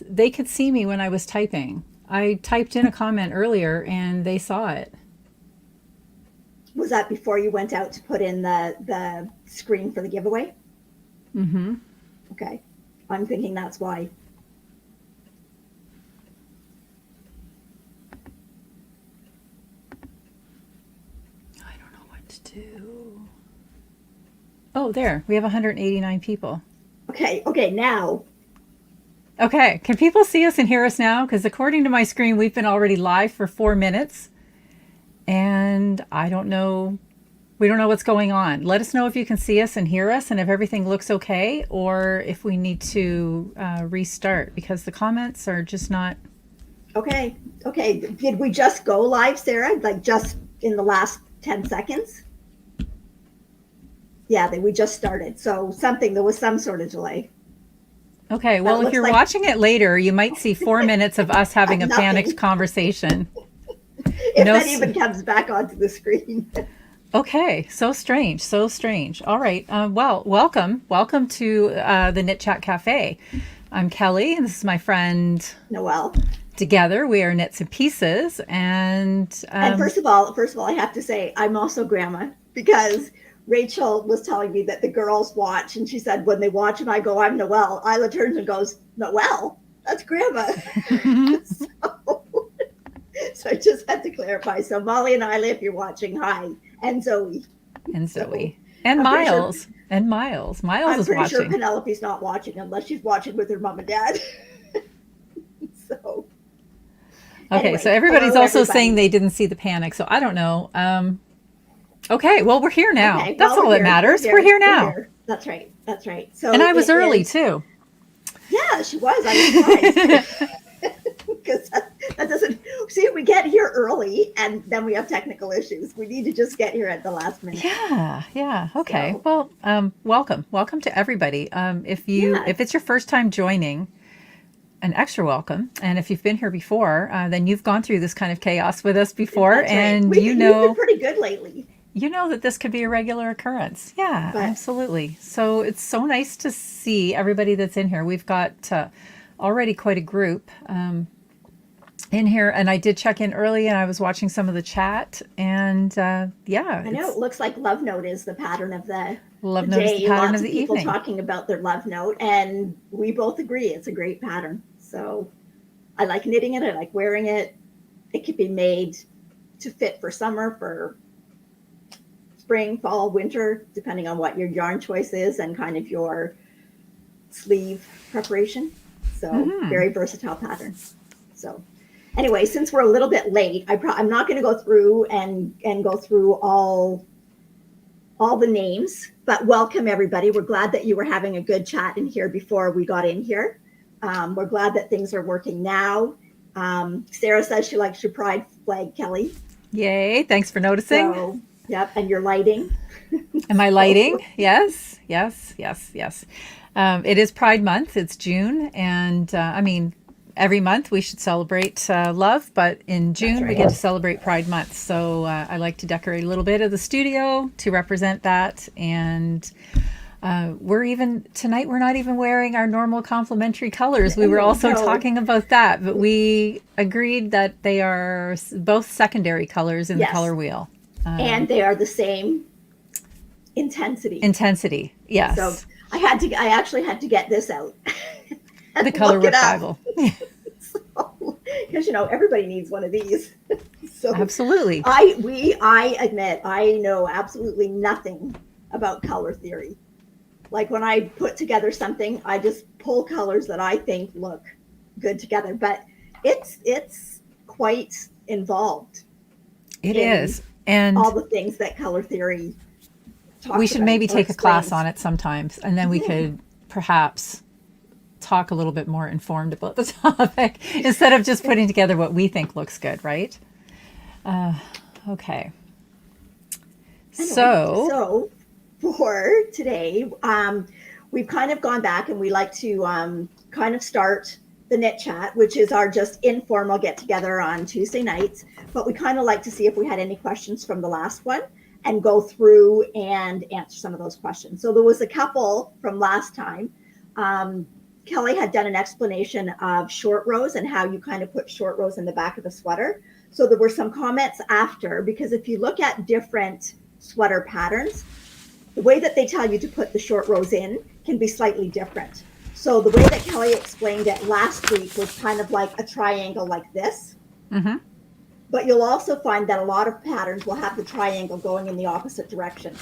they could see me when I was typing. I typed in a comment earlier and they saw it. Was that before you went out to put in the screen for the giveaway? Mm-hmm. Okay. I'm thinking that's why. I don't know what to do. Oh, there. We have 189 people. Okay, now. Okay. Can people see us and hear us now? Because according to my screen, we've been already live for 4 minutes. And I don't know. We don't know what's going on. Let us know if you can see us and hear us and if everything looks okay or if we need to restart because the comments are just not. Okay. Did we just go live, Sarah? Like just in the last 10 seconds? Yeah, we just started. So there was some sort of delay. Okay, well, if you're watching it later, you might see 4 minutes of us having a panicked conversation. If that even comes back onto the screen. Okay, so strange. All right, well, welcome to the Knit Chat Cafe. I'm Kelly, and this is my friend Noelle. Together, we are Knits and Pieces, and first of all, I have to say I'm also grandma because Rachel was telling me that the girls watch, and she said when they watch and I go, I'm Noelle. Isla turns and goes, Noelle, that's grandma. So I just had to clarify. So Molly and Isla, if you're watching, hi, and Zoe, and Miles, Miles is watching. I'm pretty sure Penelope's not watching unless she's watching with her mom and dad. So. Okay, anyway, so everybody's also saying they didn't see the panic, so I don't know. Okay, well, we're here now. Okay, that's all that matters. We're here now. That's right. So and I was early, too. Yeah, she was. I was surprised. Because that doesn't... See, we get here early, and then we have technical issues. We need to just get here at the last minute. Yeah. Okay. So, well, welcome to everybody. If it's your first time joining, an extra welcome. And if you've been here before, then you've gone through this kind of chaos with us before. That's and right. You've been pretty good lately. You know that this could be a regular occurrence. Yeah, absolutely. So it's so nice to see everybody that's in here. We've got already quite a group in here. And I did check in early and I was watching some of the chat. And I know it looks like Love Note is the pattern of the Love Note is the pattern of the people evening. Talking about their Love Note. And we both agree it's a great pattern. So I like knitting it. I like wearing it. It could be made to fit for summer, for spring, fall, winter, depending on what your yarn choice is and kind of your sleeve preparation. So very versatile pattern. So anyway, since we're a little bit late, I'm not going to go through and go through all the names, but welcome everybody. We're glad that you were having a good chat in here before we got in here. We're glad that things are working now. Sarah says she likes your pride flag, Kelly. Yay, thanks for noticing. So, yep, and your lighting. Am I lighting? Yes. It is Pride Month. It's June. And I mean, every month we should celebrate love, but in June we get to celebrate Pride Month. So I like to decorate a little bit of the studio to represent that. And tonight we're not even wearing our normal complementary colors. We were also talking about that, but we agreed that they are both secondary colors in the color wheel. And they are the same intensity. Yes. So I actually had to get this out. The color revival. Because everybody needs one of these. So absolutely. I admit I know absolutely nothing about color theory. Like when I put together something, I just pull colors that I think look good together. But it's quite involved. It is. And all the things that color theory talks about. We should maybe take a class on it sometimes, and then we could perhaps talk a little bit more informed about the topic instead of just putting together what we think looks good, right? Okay. Anyway, so for today, we've kind of gone back and we like to kind of start the Knit Chat, which is our just informal get together on Tuesday nights. But we kind of like to see if we had any questions from the last one and go through and answer some of those questions. So there was a couple from last time. Kelly had done an explanation of short rows and how you kind of put short rows in the back of the sweater. So there were some comments after, because if you look at different sweater patterns, the way that they tell you to put the short rows in can be slightly different. So the way that Kelly explained it last week was kind of like a triangle like this. Mm-hmm. But you'll also find that a lot of patterns will have the triangle going in the opposite direction,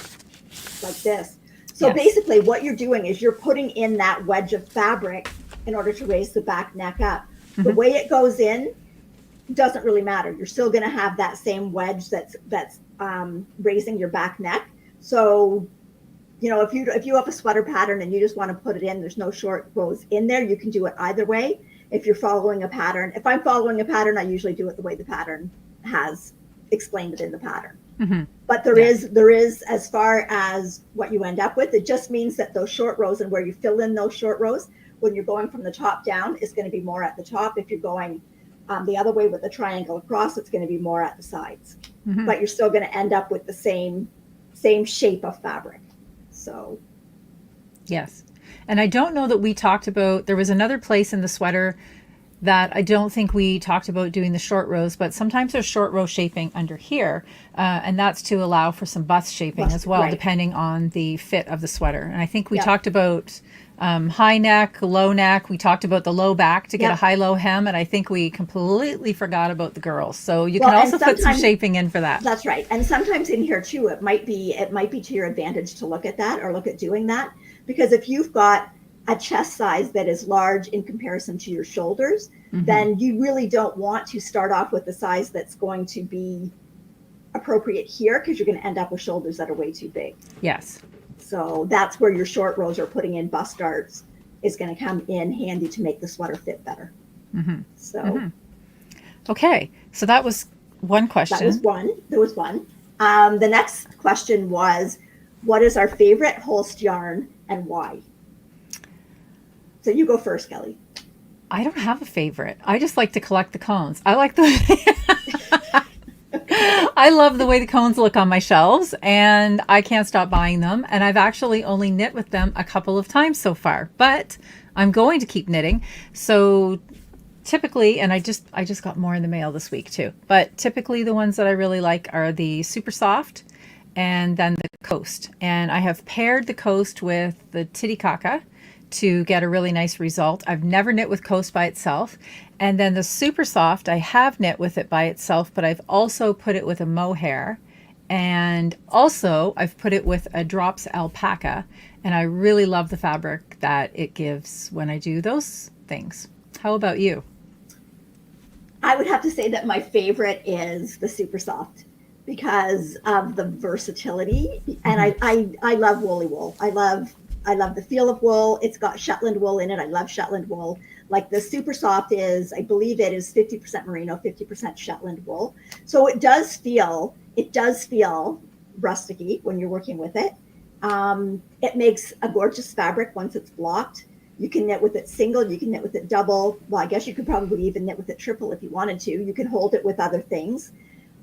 like this. So Yes. basically what you're doing is you're putting in that wedge of fabric in order to raise the back neck up. Mm-hmm. The way it goes in doesn't really matter. You're still going to have that same wedge that's raising your back neck. So, you know, if you have a sweater pattern and you just want to put it in, there's no short rows in there. You can do it either way. If you're following a pattern, if I'm following a pattern, I usually do it the way the pattern has explained it in the pattern. Mm-hmm. But there is, as far as what you end up with, it just means that those short rows and where you fill in those short rows, when you're going from the top down, is going to be more at the top. If you're going the other way with the triangle across, it's going to be more at the sides. Mm-hmm. But you're still going to end up with the same shape of fabric. So Yes. And I don't know that we talked about, there was another place in the sweater that I don't think we talked about doing the short rows, but sometimes there's short row shaping under here. And that's to allow for some bust shaping as well, right. depending on the fit of the sweater. And I think we Yep. talked about high neck, low neck. We talked about the low back to get Yep. a high-low hem. And I think we completely forgot about the girls. So you Well, can and also put some sometimes- shaping in for that. That's right. And sometimes in here too, it might be to your advantage to look at that or look at doing that. Because if you've got a chest size that is large in comparison to your shoulders, Mm-hmm. then you really don't want to start off with the size that's going to be appropriate here, because you're going to end up with shoulders that are way too big. Yes. So that's where your short rows or putting in bust darts is going to come in handy to make the sweater fit better. Mm-hmm. So Mm-hmm. Okay. So that was one question. that was one. There was one. The next question was, what is our favorite Holst yarn and why? So you go first, Kelly. I don't have a favorite. I just like to collect the cones. I like the I love the way the cones look on my shelves, and I can't stop buying them. And I've actually only knit with them a couple of times so far, but I'm going to keep knitting. So typically, and I just got more in the mail this week too, but typically the ones that I really like are the Super Soft and then the Coast. And I have paired the Coast with the Titicaca to get a really nice result. I've never knit with Coast by itself. And then the Super Soft, I have knit with it by itself, but I've also put it with a mohair. And also I've put it with a Drops alpaca. And I really love the fabric that it gives when I do those things. How about you? I would have to say that my favorite is the Super Soft because of the versatility. And I love woolly wool. I love the feel of wool. It's got Shetland wool in it. I love Shetland wool. Like the Super Soft is, I believe it is 50% merino, 50% Shetland wool. So it does feel rusticy when you're working with it. It makes a gorgeous fabric once it's blocked. You can knit with it single, you can knit with it double. Well, I guess you could probably even knit with it triple if you wanted to. You can hold it with other things.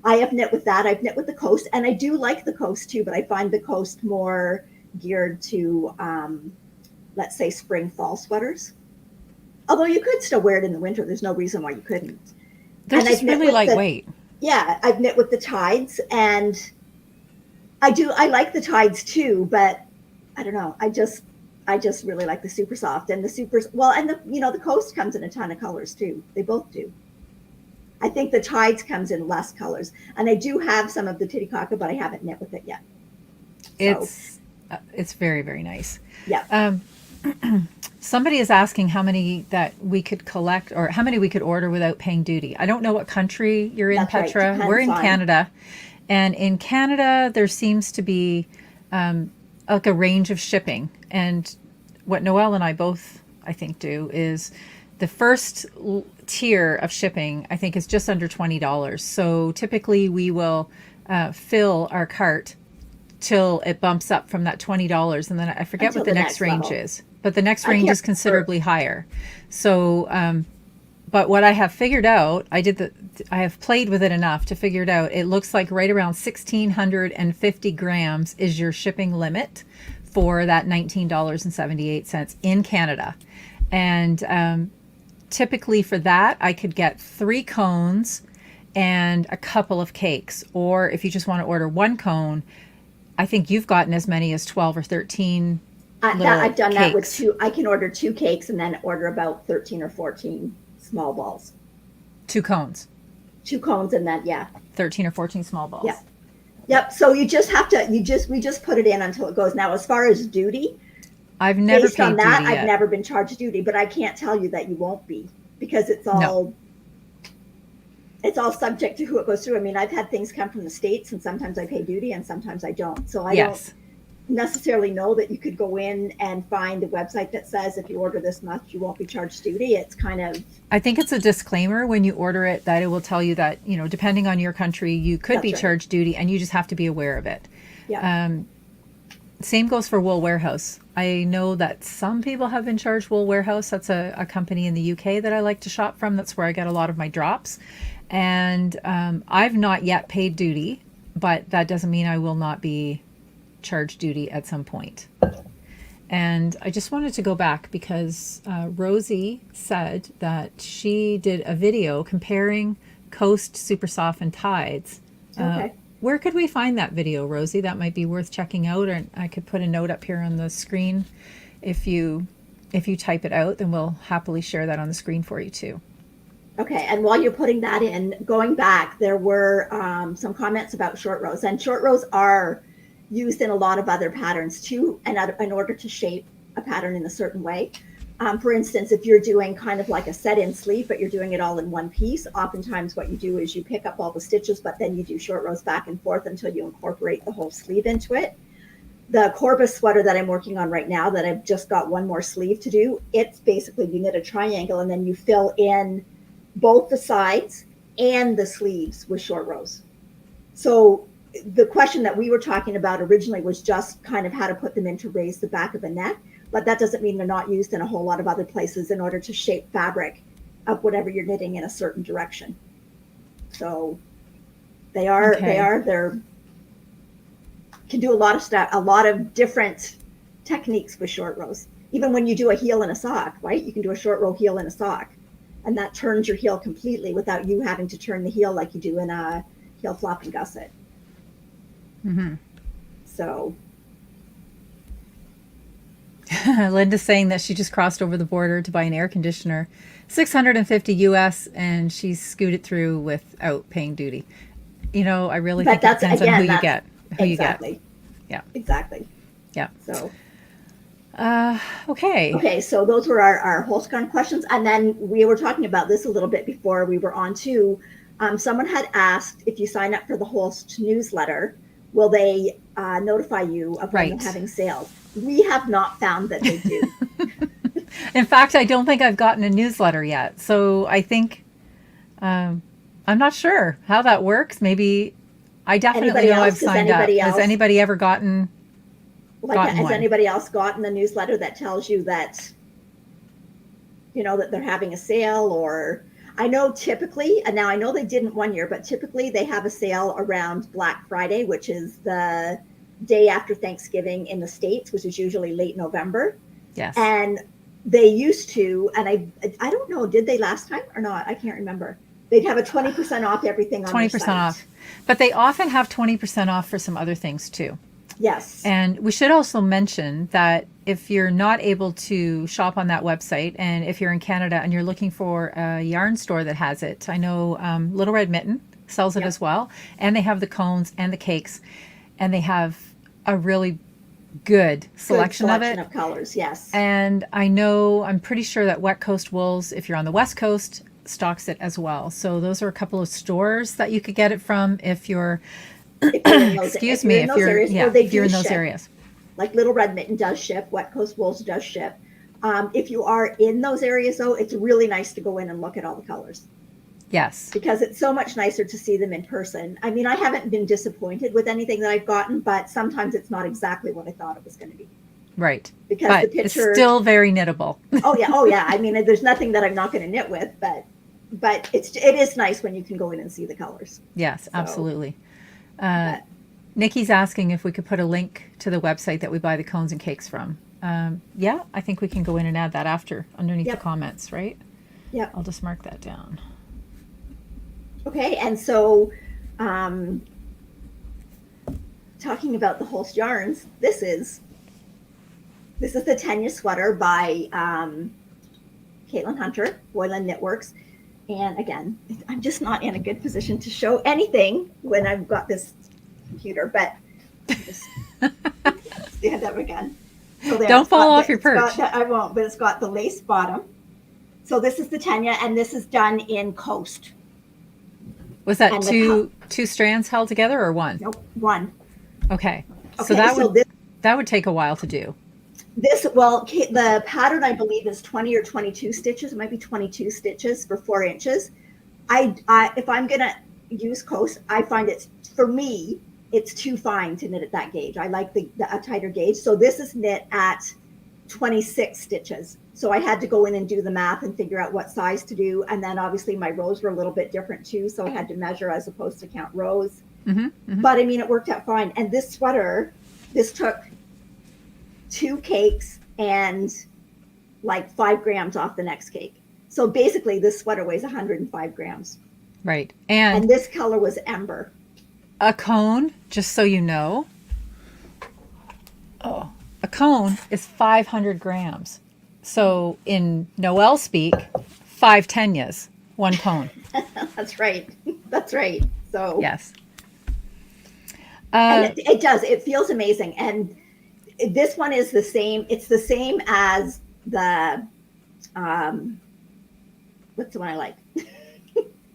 I have knit with that. I've knit with the Coast, and I do like the Coast too, but I find the Coast more geared to, let's say, spring, fall sweaters. Although you could still wear it in the winter. There's no reason why you couldn't. They're And just I've knit really with lightweight. I've knit with the Tides, and I like the Tides too, but I don't know. I just really like the Super Soft and the Supers. Well, and the Coast comes in a ton of colors too. They both do. I think the Tides comes in less colors, and I do have some of the Titicaca, but I haven't knit with it yet. It's very, very nice. Yeah. Somebody is asking how many that we could collect or how many we could order without paying duty. I don't know what country you're in, That's right. Petra. Depends We're in on- Canada. And in Canada, there seems to be like a range of shipping. And what Noelle and I both, I think, do is the first tier of shipping, I think, is just under $20. So typically we will fill our cart till it bumps up from that $20. And then I forget Until what the the next next range level. is. But the next I range can't is considerably higher. So, but what I have figured out, I have played with it enough to figure it out. It looks like right around 1,650 grams is your shipping limit for that $19.78 in Canada. And typically for that, I could get 3 cones and a couple of cakes. Or if you just want to order 1 cone, I think you've gotten as many as 12 or 13 little I've done cakes. that with 2. I can order 2 cakes and then order about 13 or 14 small balls. 2 cones. 2 cones and then, yeah. 13 or 14 small balls. Yeah. Yep. So you just have to, we just put it in until it goes. Now, as far as duty, I've never based paid on that, duty yet. I've never been charged duty, but I can't tell you that you won't be, because it's all, it's all subject to who it goes through. I mean, I've had things come from the States, and sometimes I pay duty and sometimes I don't. So I don't necessarily know that you could go in and find a website that says if you order this much, you won't be charged duty. It's kind of, I think it's a disclaimer when you order it that it will tell you that, you know, depending on your country, you could be charged duty, and you just have to be aware of it. yeah. Same goes for Wool Warehouse. I know that some people have been charged Wool Warehouse. That's a company in the UK that I like to shop from. That's where I get a lot of my drops. And I've not yet paid duty, but that doesn't mean I will not be charged duty at some point. And I just wanted to go back because Rosie said that she did a video comparing Coast, Super Soft, and Tides. Okay. Where could we find that video, Rosie? That might be worth checking out, or I could put a note up here on the screen. If you type it out, then we'll happily share that on the screen for you too. Okay, and while you're putting that in, going back, there were some comments about short rows, and short rows are used in a lot of other patterns too, and in order to shape a pattern in a certain way. For instance, if you're doing kind of like a set-in sleeve, but you're doing it all in one piece, oftentimes what you do is you pick up all the stitches, but then you do short rows back and forth until you incorporate the whole sleeve into it. The Corbus sweater that I'm working on right now, that I've just got one more sleeve to do, it's basically you knit a triangle and then you fill in both the sides and the sleeves with short rows. So the question that we were talking about originally was just kind of how to put them in to raise the back of the neck. But that doesn't mean they're not used in a whole lot of other places in order to shape fabric of whatever you're knitting in a certain direction. So they're can do a lot of stuff, a lot of different techniques with short rows. Even when you do a heel in a sock, right? You can do a short row heel in a sock, and that turns your heel completely without you having to turn the heel like you do in a heel flop and gusset. Mm-hmm. So. Linda's saying that she just crossed over the border to buy an air conditioner, $650 US, and she scooted through without paying duty. You know, I really think it depends on who you get. Exactly. Yeah. Exactly. Yeah. So. Okay. Okay, so those were our Holzgarn questions. And then we were talking about this a little bit before we were on too. Someone had asked, if you sign up for the Holst newsletter, will they notify you of when they're having sales? We have not found that they do. In fact, I don't think I've gotten a newsletter yet. So I think, I'm not sure how that works. Maybe I definitely know I've signed up. Has anybody ever gotten has anybody else gotten a newsletter that tells you that, you know, that they're having a sale? Or I know typically, and now I know they didn't one year, but typically they have a sale around Black Friday, which is the day after Thanksgiving in the States, which is usually late November. Yes. And they used to, and I don't know, did they last time or not? I can't remember. They'd have a 20% off everything on 20% off. But they often have 20% off for some other things too. Yes. And we should also mention that if you're not able to shop on that website, and if you're in Canada and you're looking for a yarn store that has it, I know Little Red Mitten sells it as well. And they have the cones and the cakes, and they have a really good selection of it. Of colors, yes. And I'm pretty sure that Wet Coast Wools, if you're on the West Coast, stocks it as well. So those are a couple of stores that you could get it from if you're if you're in those areas. Like Little Red Mitten does ship, Wet Coast Wools does ship. If you are in those areas, though, it's really nice to go in and look at all the colors. Yes. Because it's so much nicer to see them in person. I mean, I haven't been disappointed with anything that I've gotten, but sometimes it's not exactly what I thought it was going to be. Right. Because the picture... it's still very knittable. Oh, yeah. I mean, there's nothing that I'm not going to knit with, but it is nice when you can go in and see the colors. Yes, absolutely. Nikki's asking if we could put a link to the website that we buy the cones and cakes from. Yeah, I think we can go in and add that after underneath Yep. the comments, right? Yep. I'll just mark that down. Okay, and so talking about the Holst yarns, this is the Tanya sweater by Caitlin Hunter, Boylan Knitworks. And again, I'm just not in a good position to show anything when I've got this computer, but just stand up again. So there, Don't fall off your perch. I won't, but it's got the lace bottom. So this is the Tanya, and this is done in Coast. Was that two strands held together or one? Nope, one. Okay. Okay, So that would take a while to do. The pattern I believe is 20 or 22 stitches. It might be 22 stitches for 4 inches. If I'm gonna use Coast, I find for me it's too fine to knit at that gauge. I like a tighter gauge. So this is knit at 26 stitches. So I had to go in and do the math and figure out what size to do. And then obviously my rows were a little bit different too. So I had to measure as opposed to count rows. But I mean, it worked out fine. And this sweater, this took 2 cakes and like 5 grams off the next cake. So basically this sweater weighs 105 grams. Right. And this color was Ember. A cone, just so you know. Oh, a cone is 500 grams. So in Noelle speak, 5 Tanyas, 1 cone. That's right. That's right. So yes. And it does. It feels amazing. And this one is the same. It's the same as the, what's the one I like?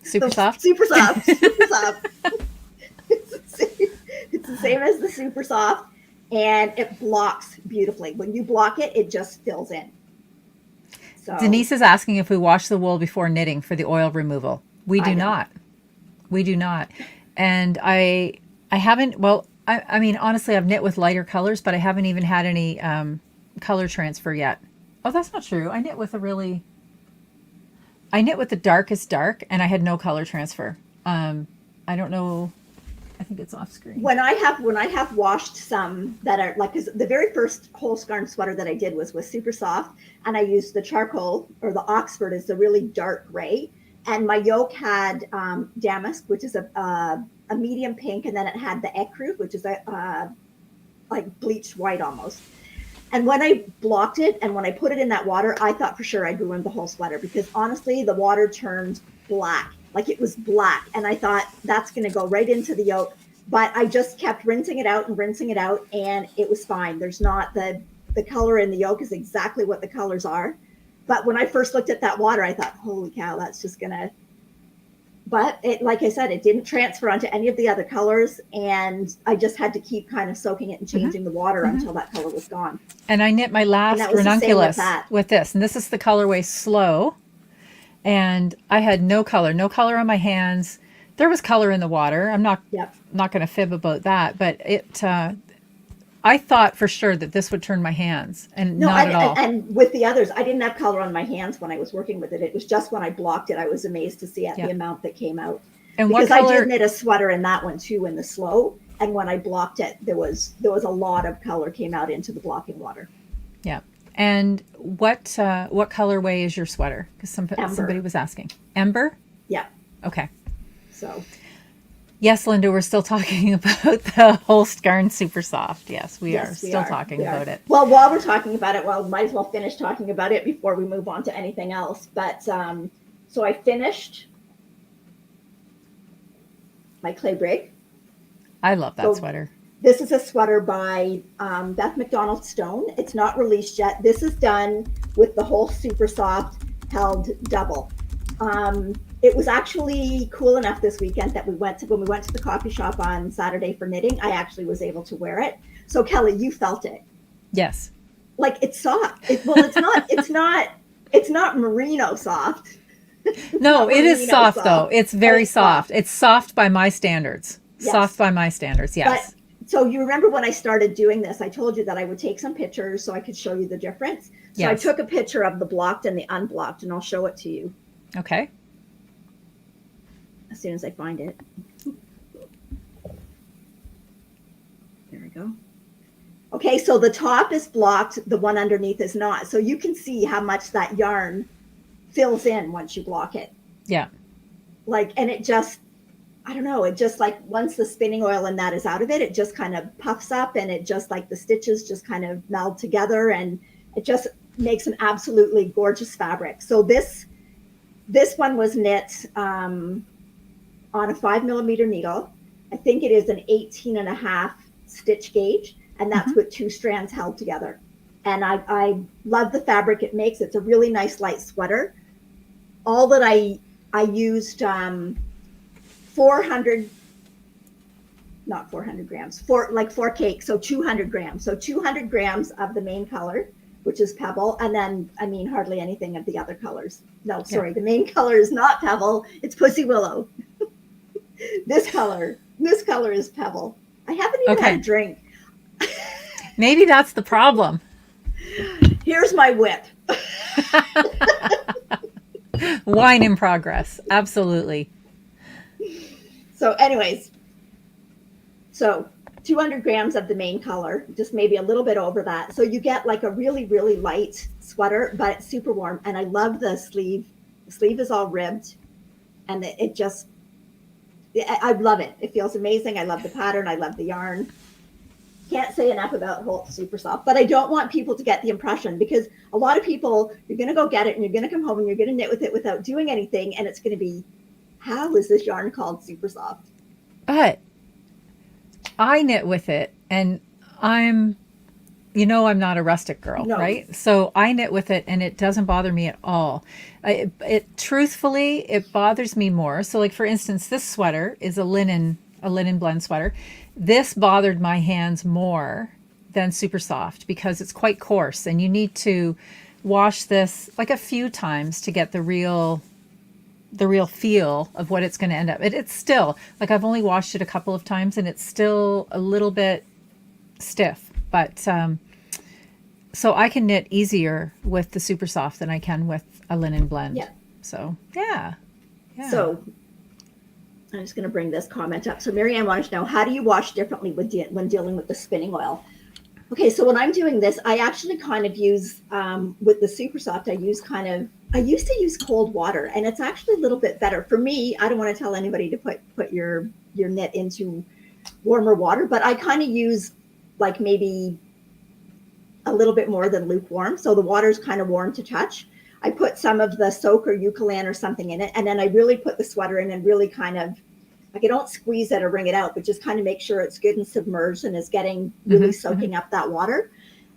Super soft? Super soft. Super soft. It's the same as the super soft, and it blocks beautifully. When you block it, it just fills in. So Denise is asking if we wash the wool before knitting for the oil removal. We do not. We do not. And I haven't, well, I mean, honestly, I've knit with lighter colors, but I haven't even had any color transfer yet. Oh, that's not true. I knit with the darkest dark, and I had no color transfer. I don't know. I think it's off screen. When I have washed some that are like, because the very first Holst garn sweater that I did was super soft, and I used the charcoal, or the Oxford is the really dark gray, and my yoke had damask, which is a medium pink, and then it had the ecru, which is like bleached white almost. And when I blocked it and when I put it in that water, I thought for sure I'd ruined the whole sweater, because honestly, the water turned black. Like it was black. And I thought that's going to go right into the yoke. But I just kept rinsing it out, and it was fine. There's not the color in the yoke is exactly what the colors are. But when I first looked at that water, I thought, holy cow, that's just going to. But it, like I said, it didn't transfer onto any of the other colors. And I just had to keep kind of soaking it and changing the water until that color was gone. And I knit my last ranunculus with this. And this is the colorway Slow. And I had no color on my hands. There was color in the water. I'm not going to fib about that, but I thought for sure that this would turn my hands, and not at all. And with the others, I didn't have color on my hands when I was working with it. It was just when I blocked it, I was amazed to see the amount that came out. And because I did knit a sweater in that one too, in the Slow, and when I blocked it, there was a lot of color came out into the blocking water. Yeah. And what colorway is your sweater? Because somebody was asking. Ember? Yeah. Okay. So. Yes, Linda, we're still talking about the Holst garn super soft. Yes, we are still talking about it. Well, while we're talking about it, might as well finish talking about it before we move on to anything else. But so I finished my clay brig. I love that sweater. This is a sweater by Beth McDonald Stone. It's not released yet. This is done with the whole super soft held double. It was actually cool enough this weekend that when we went to the coffee shop on Saturday for knitting, I actually was able to wear it. So Kelly, you felt it. Yes. Like it's soft. It's not merino soft. No, it is soft though. It's very soft. It's soft by my standards. Yes. Soft by my standards. Yes. So you remember when I started doing this, I told you that I would take some pictures so I could show you the difference. So yes. I took a picture of the blocked and the unblocked, and I'll show it to you. Okay. As soon as I find it. There we go. Okay, so the top is blocked, the one underneath is not. So you can see how much that yarn fills in once you block it. Yeah. Like, and it just, I don't know, it just like once the spinning oil and that is out of it, it just kind of puffs up and it just like the stitches just kind of meld together and it just makes an absolutely gorgeous fabric. So this one was knit on a 5mm needle. I think it is an 18.5 stitch gauge, and that's with 2 strands held together. And I love the fabric it makes. It's a really nice light sweater. All that I used 400, not 400 grams, like 4 cakes, so 200 grams. So 200 grams of the main color, which is Pebble, and then, I mean, hardly anything of the other colors. No, sorry, the main color is not Pebble, it's Pussy Willow. This color is Pebble. I haven't even had a drink. Maybe that's the problem. Here's my whip. Wine in progress. Absolutely. So anyways, so 200 grams of the main color, just maybe a little bit over that. So you get like a really, really light sweater, but it's super warm. And I love the sleeve. The sleeve is all ribbed and it just, I love it. It feels amazing. I love the pattern. I love the yarn. Can't say enough about Holt Super Soft, but I don't want people to get the impression, because a lot of people, you're going to go get it and you're going to come home and you're going to knit with it without doing anything. And it's going to be, how is this yarn called Super Soft? But I knit with it and I'm not a rustic girl, right? So I knit with it and it doesn't bother me at all. Truthfully, it bothers me more. So like, for instance, this sweater is a linen blend sweater. This bothered my hands more than Super Soft because it's quite coarse and you need to wash this like a few times to get the real feel of what it's going to end up. It's still, like, I've only washed it a couple of times and it's still a little bit stiff, but so I can knit easier with the Super Soft than I can with a linen blend. Yeah. So yeah. So I'm just going to bring this comment up. So Marianne wanted to know, how do you wash differently when dealing with the spinning oil? Okay, so when I'm doing this, I actually kind of use, with the Super Soft, I used to use cold water, and it's actually a little bit better. For me, I don't want to tell anybody to put your knit into warmer water, but I kind of use like maybe a little bit more than lukewarm. So the water's kind of warm to touch. I put some of the soak or Eucalan or something in it, and then I really put the sweater in and really kind of, like, I don't squeeze it or wring it out, but just kind of make sure it's good and submerged and is getting really soaking up that water.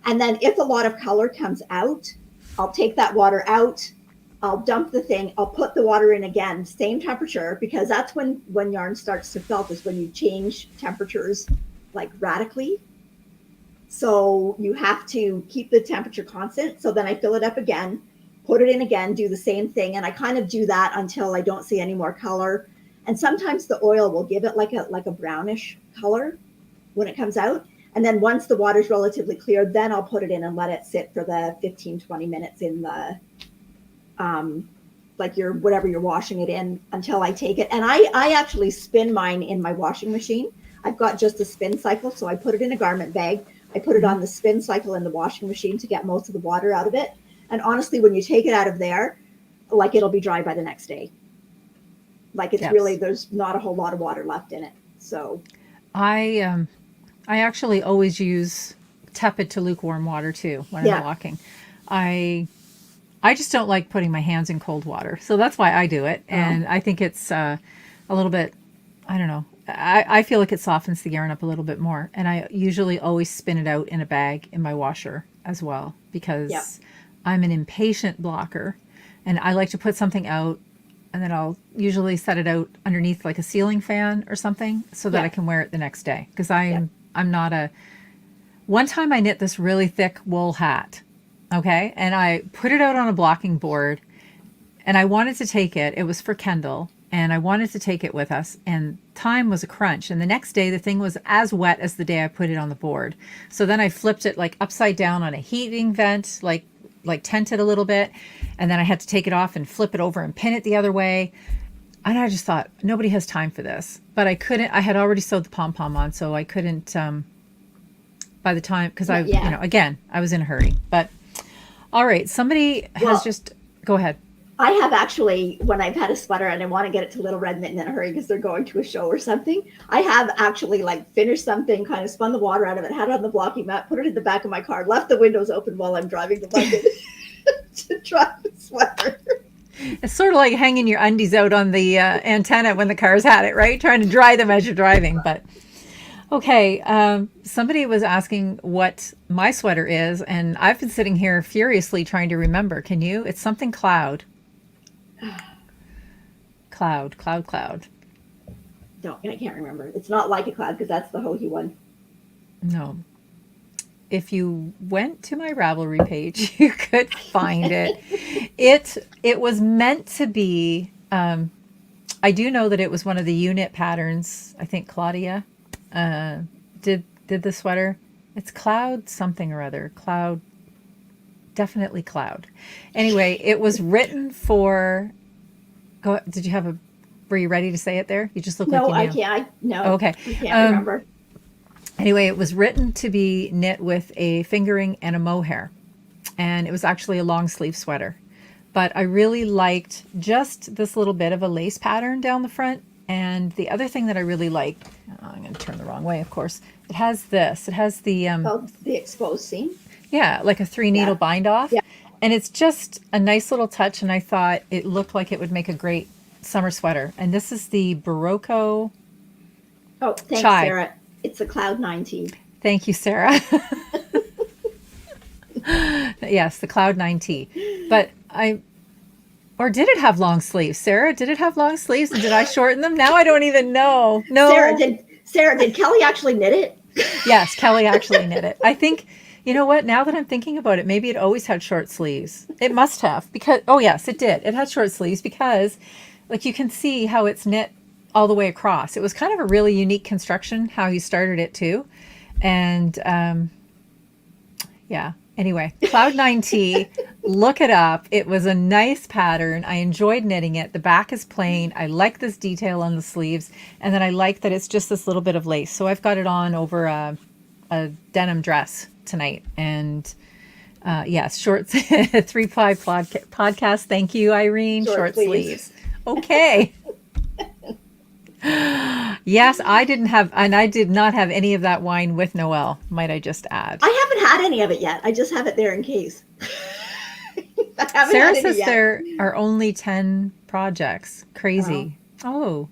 And then if a lot of color comes out, I'll take that water out, I'll dump the thing, I'll put the water in again, same temperature, because that's when yarn starts to felt, is when you change temperatures like radically. So you have to keep the temperature constant. So then I fill it up again, put it in again, do the same thing. And I kind of do that until I don't see any more color. And sometimes the oil will give it like a brownish color when it comes out. And then once the water's relatively clear, then I'll put it in and let it sit for the 15, 20 minutes in the, like whatever you're washing it in, until I take it. And I actually spin mine in my washing machine. I've got just a spin cycle. So I put it in a garment bag. I put it on the spin cycle in the washing machine to get most of the water out of it. And honestly, when you take it out of there, like, it'll be dry by the next day. Like, it's really, there's not a whole lot of water left in it. So I actually always use tepid to lukewarm water too when I'm walking. I just don't like putting my hands in cold water. So that's why I do it. And I think it's a little bit, I don't know. I feel like it softens the yarn up a little bit more. And I usually always spin it out in a bag in my washer as well, because I'm an impatient blocker and I like to put something out and then I'll usually set it out underneath like a ceiling fan or something so that I can wear it the next day. Because I'm not one time I knit this really thick wool hat. Okay. And I put it out on a blocking board and I wanted to take it. It was for Kendall and I wanted to take it with us, and time was a crunch. And the next day the thing was as wet as the day I put it on the board. So then I flipped it like upside down on a heating vent, like tented a little bit. And then I had to take it off and flip it over and pin it the other way. And I just thought, nobody has time for this. But I couldn't, I had already sewed the pom-pom on, so I couldn't, but by the time, because Yeah. again, I was in a hurry. But all right, somebody has just, go ahead. I have actually, when I've had a sweater and I want to get it to Little Red Mitten in a hurry because they're going to a show or something, I have actually like finished something, kind of spun the water out of it, had it on the blocking mat, put it in the back of my car, left the windows open while I'm driving the bucket to dry the sweater. It's sort of like hanging your undies out on the antenna when the car's had it, right? Trying to dry them as you're driving. But okay, somebody was asking what my sweater is, and I've been sitting here furiously trying to remember. Can you? It's something cloud. Cloud. No, I can't remember. It's not like a cloud because that's the Hohi one. No. If you went to my Ravelry page, you could find it. It was meant to be. I do know that it was one of the unit patterns. I think Claudia did the sweater. It's cloud something or other. Cloud. Definitely cloud. Anyway, it was written for. Did you have were you ready to say it there? You just look like you knew. I can't. No. Okay. I can't remember. Anyway, it was written to be knit with a fingering and a mohair. And it was actually a long sleeve sweater. But I really liked just this little bit of a lace pattern down the front. And the other thing that I really liked, I'm going to turn the wrong way, of course. It has this. It has the the exposed seam. Yeah, like a 3-needle bind off. Yeah. And it's just a nice little touch. And I thought it looked like it would make a great summer sweater. And this is the Barocco. Oh, thanks, Chai. Sarah. It's a Cloud 9T. Thank you, Sarah. Yes, the Cloud 9T. But or did it have long sleeves? Sarah, did it have long sleeves? And did I shorten them? Now I don't even know. No. Sarah, did Kelly actually knit it? Yes, Kelly actually knit it. I think, you know what? Now that I'm thinking about it, maybe it always had short sleeves. It must have because, oh yes, it did. It had short sleeves because like you can see how it's knit all the way across. It was kind of a really unique construction, how he started it too. And yeah, anyway, Cloud 9T, look it up. It was a nice pattern. I enjoyed knitting it. The back is plain. I like this detail on the sleeves. And then I like that it's just this little bit of lace. So I've got it on over a denim dress tonight. And yes, short 3-ply podcast. Thank you, Irene. Short sleeves. Okay. Yes, I did not have any of that wine with Noelle, might I just add. I haven't had any of it yet. I just have it there in case. Sarah says there are only 10 projects. Crazy. Oh,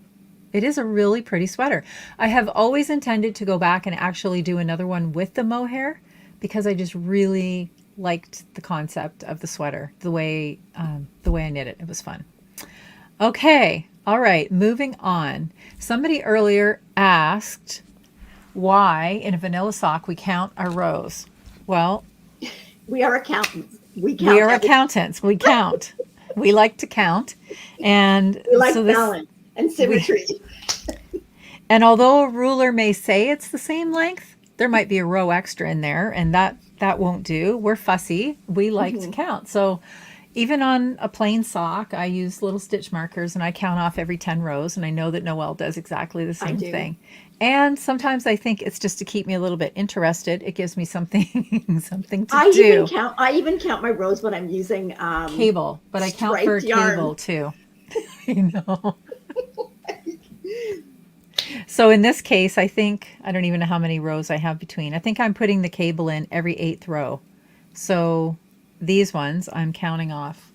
it is a really pretty sweater. I have always intended to go back and actually do another one with the mohair because I just really liked the concept of the sweater, the way I knit it. It was fun. Okay. All right, moving on. Somebody earlier asked why in a vanilla sock we count our rows. Well, we are accountants. We are accountants. We count. We like to count. And we like balance and symmetry. And although a ruler may say it's the same length, there might be a row extra in there, and that won't do. We're fussy. We like to count. So even on a plain sock, I use little stitch markers and I count off every 10 rows. And I know that Noelle does exactly the same thing. And sometimes I think it's just to keep me a little bit interested. It gives me something to do. I even count my rows when I'm using cable, but I count for cable too. You know. So in this case, I don't even know how many rows I have between. I think I'm putting the cable in every 8th row. So these ones, I'm counting off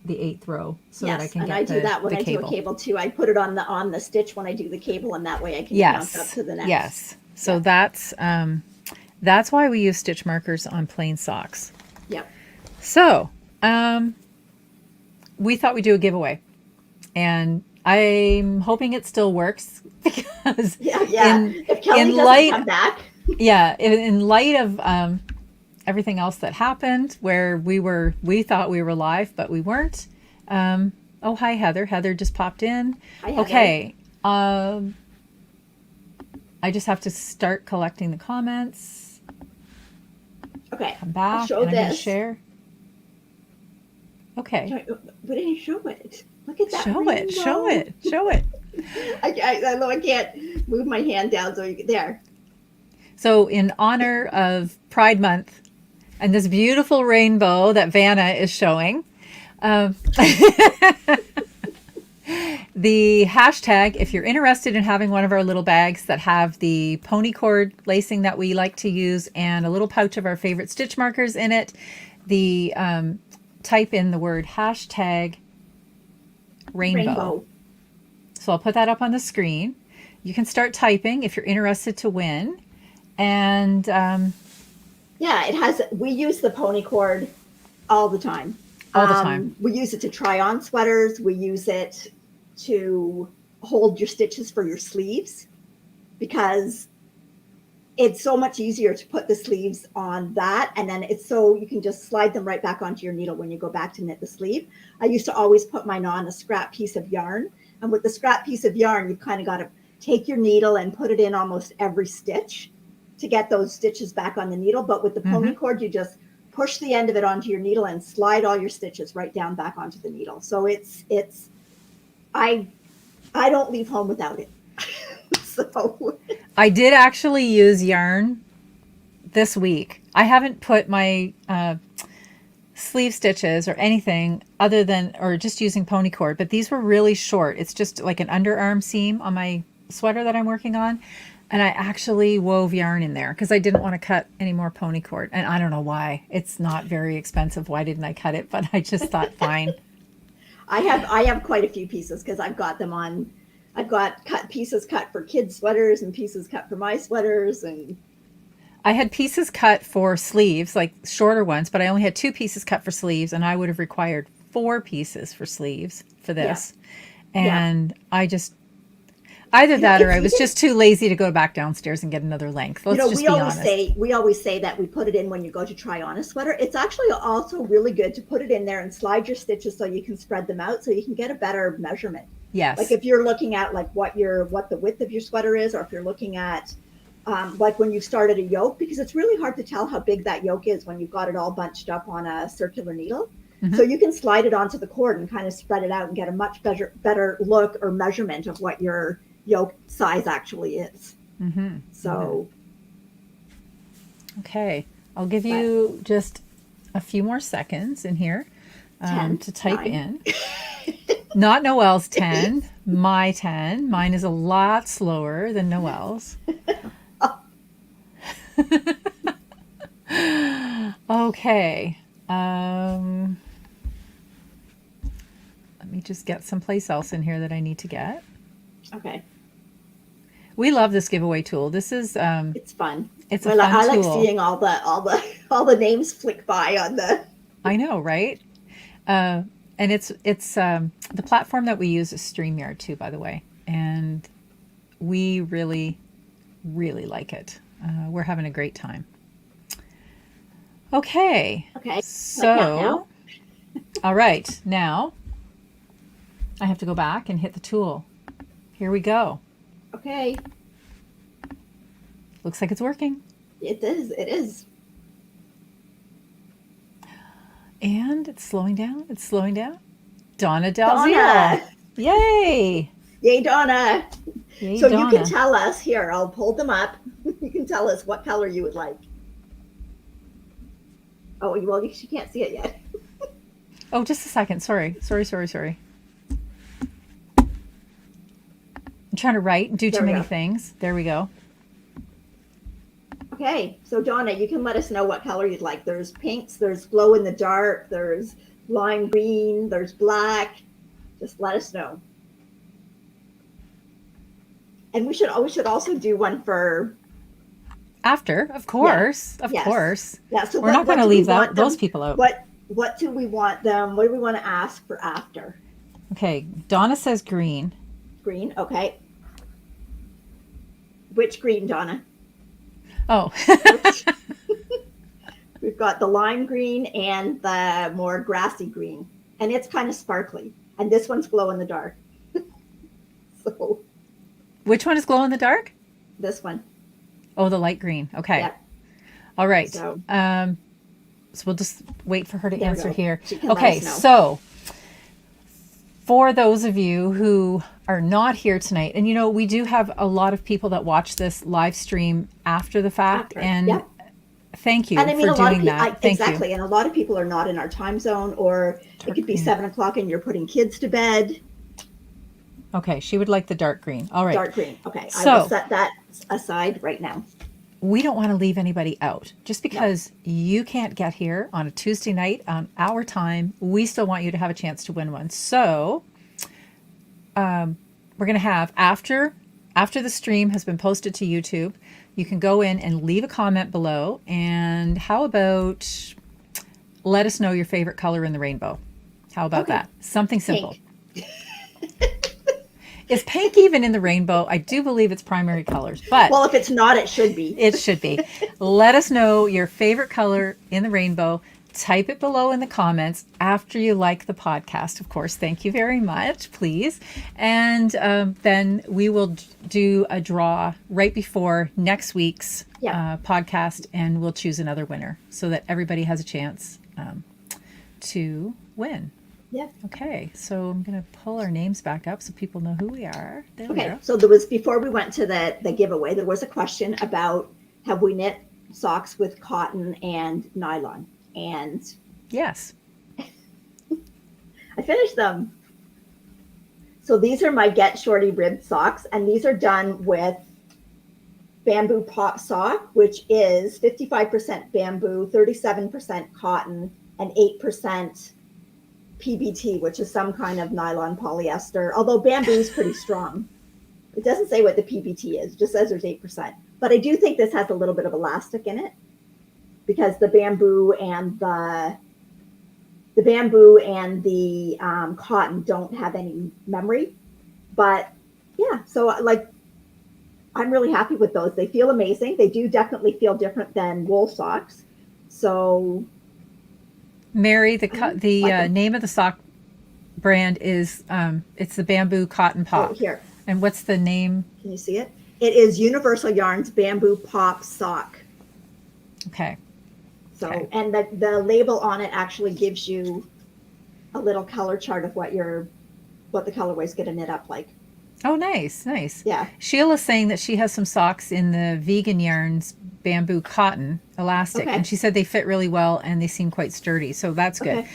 the 8th row so that I can get the cable. Yes, and I do that when I do a cable too. I put it on the stitch when I do the cable, and that way I can count up to the next. Yes. So that's why we use stitch markers on plain socks. Yep. So we thought we'd do a giveaway, and I'm hoping it still works because if Kelly doesn't come back. Yeah, in light of everything else that happened where we thought we were live, but we weren't. Oh, hi, Heather. Heather just popped in. Hi, Heather. Okay. I just have to start collecting the comments. Okay. Come back. I'll show and this. I'm going to share. Okay. But I didn't show it. Look at that. Show it. I can't move my hand down so you can, there. So in honor of Pride Month and this beautiful rainbow that Vanna is showing, um, the hashtag, if you're interested in having one of our little bags that have the pony cord lacing that we like to use and a little pouch of our favorite stitch markers in it, the type in the word hashtag rainbow. So I'll put that up on the screen. You can start typing if you're interested to win. And yeah, it has. We use the pony cord all the time. All the time. We use it to try on sweaters. We use it to hold your stitches for your sleeves, because it's so much easier to put the sleeves on that, and then it's so you can just slide them right back onto your needle when you go back to knit the sleeve. I used to always put mine on a scrap piece of yarn, and with the scrap piece of yarn, you've kind of got to take your needle and put it in almost every stitch to get those stitches back on the needle. But with the pony cord, you just push the end of it onto your needle and slide all your stitches right down back onto the needle. So I don't leave home without it. So I did actually use yarn this week. I haven't put my sleeve stitches or anything other than, or just using pony cord, but these were really short. It's just like an underarm seam on my sweater that I'm working on. And I actually wove yarn in there because I didn't want to cut any more pony cord. And I don't know why. It's not very expensive. Why didn't I cut it? But I just thought, fine. I have quite a few pieces because I've got them on. I've got pieces cut for kids' sweaters and pieces cut for my sweaters. And I had pieces cut for sleeves, like shorter ones, but I only had 2 pieces cut for sleeves, and I would have required 4 pieces for sleeves for this. Yeah. And I just, either that or I was just too lazy to go back downstairs and get another length. Let's just be honest. We always say that we put it in when you go to try on a sweater. It's actually also really good to put it in there and slide your stitches so you can spread them out so you can get a better measurement. Yes. Like if you're looking at like what the width of your sweater is, or if you're looking at like when you started a yoke, because it's really hard to tell how big that yoke is when you've got it all bunched up on a circular needle. So you can slide it onto the cord and kind of spread it out and get a much better look or measurement of what your yoke size actually is. So okay, I'll give you just a few more seconds in here to type 9. in. Not Noelle's 10, my 10. Mine is a lot slower than Noelle's. Okay. Let me just get someplace else in here that I need to get. Okay. We love this giveaway tool. This is it's fun. It's a fun tool. I like seeing all the names flick by on the. I know, right? And it's the platform that we use is StreamYard too, by the way, and we really, really like it. We're having a great time. Okay. Okay. So, all right, now I have to go back and hit the tool. Here we go. Okay. Looks like it's working. It is. It is. And it's slowing down. It's slowing down. Donna Dalziel. Yay. Yay, Donna. Yay, so Donna. You can tell us here. I'll hold them up. You can tell us what color you would like. Oh, well, she can't see it yet. Oh, just a second. Sorry. I'm trying to write and do too many things. There we go. Okay, so Donna, you can let us know what color you'd like. There's pinks, there's glow in the dark, there's lime green, there's black. Just let us know. And we should also do one for after, of course. Yeah. Of course. Yeah, so we're not going to leave those people out. What do we want them? What do we want to ask for after? Okay, Donna says green. Green, okay. Which green, Donna? Oh. We've got the lime green and the more grassy green. And it's kind of sparkly. And this one's glow in the dark. So which one is glow in the dark? This one. Oh, the light green. Okay. Yep. All right. So we'll just wait for her to answer here. Okay, so for those of you who are not here tonight, and we do have a lot of people that watch this live stream after the fact, and thank you and I mean, for a lot doing of people, that. Thank exactly, you. and a lot of people are not in our time zone, or it could be 7 o'clock and you're putting kids to bed. Okay, she would like the dark green. All right. Dark green. Okay, so, I will set that aside right now. We don't want to leave anybody out. Just because you can't get here on a Tuesday night on our time, we still want you to have a chance to win one. So we're going to have, after the stream has been posted to YouTube, you can go in and leave a comment below. And how about let us know your favorite color in the rainbow? How about that? Something simple. Is pink even in the rainbow? I do believe it's primary colors, but well, if it's not, it should be. It should be. Let us know your favorite color in the rainbow. Type it below in the comments after you like the podcast, of course. Thank you very much, please. And then we will do a draw right before next week's podcast, and we'll choose another winner so that everybody has a chance to win. Yeah. Okay, so I'm going to pull our names back up so people know who we are. There we go. So there was, before we went to the giveaway, there was a question about, have we knit socks with cotton and nylon? And yes, I finished them. So these are my Get Shorty ribbed socks, and these are done with bamboo pot sock, which is 55% bamboo, 37% cotton, and 8% PBT, which is some kind of nylon polyester, although bamboo is pretty strong. It doesn't say what the PBT is, it just says there's 8%. But I do think this has a little bit of elastic in it, because the bamboo and the cotton don't have any memory. But yeah, so like, I'm really happy with those. They feel amazing. They do definitely feel different than wool socks. So Mary, the name of the sock brand is it's the Bamboo Cotton Pop. Oh, here. And what's the name? Can you see it? It is Universal Yarns Bamboo Pop Sock. Okay. So, and the label on it actually gives you a little color chart of what the colorway's going to knit up like. Oh, nice, nice. Yeah. Sheila's saying that she has some socks in the Vegan Yarns Bamboo Cotton Elastic, and she said they fit really well and they seem quite sturdy, so that's good.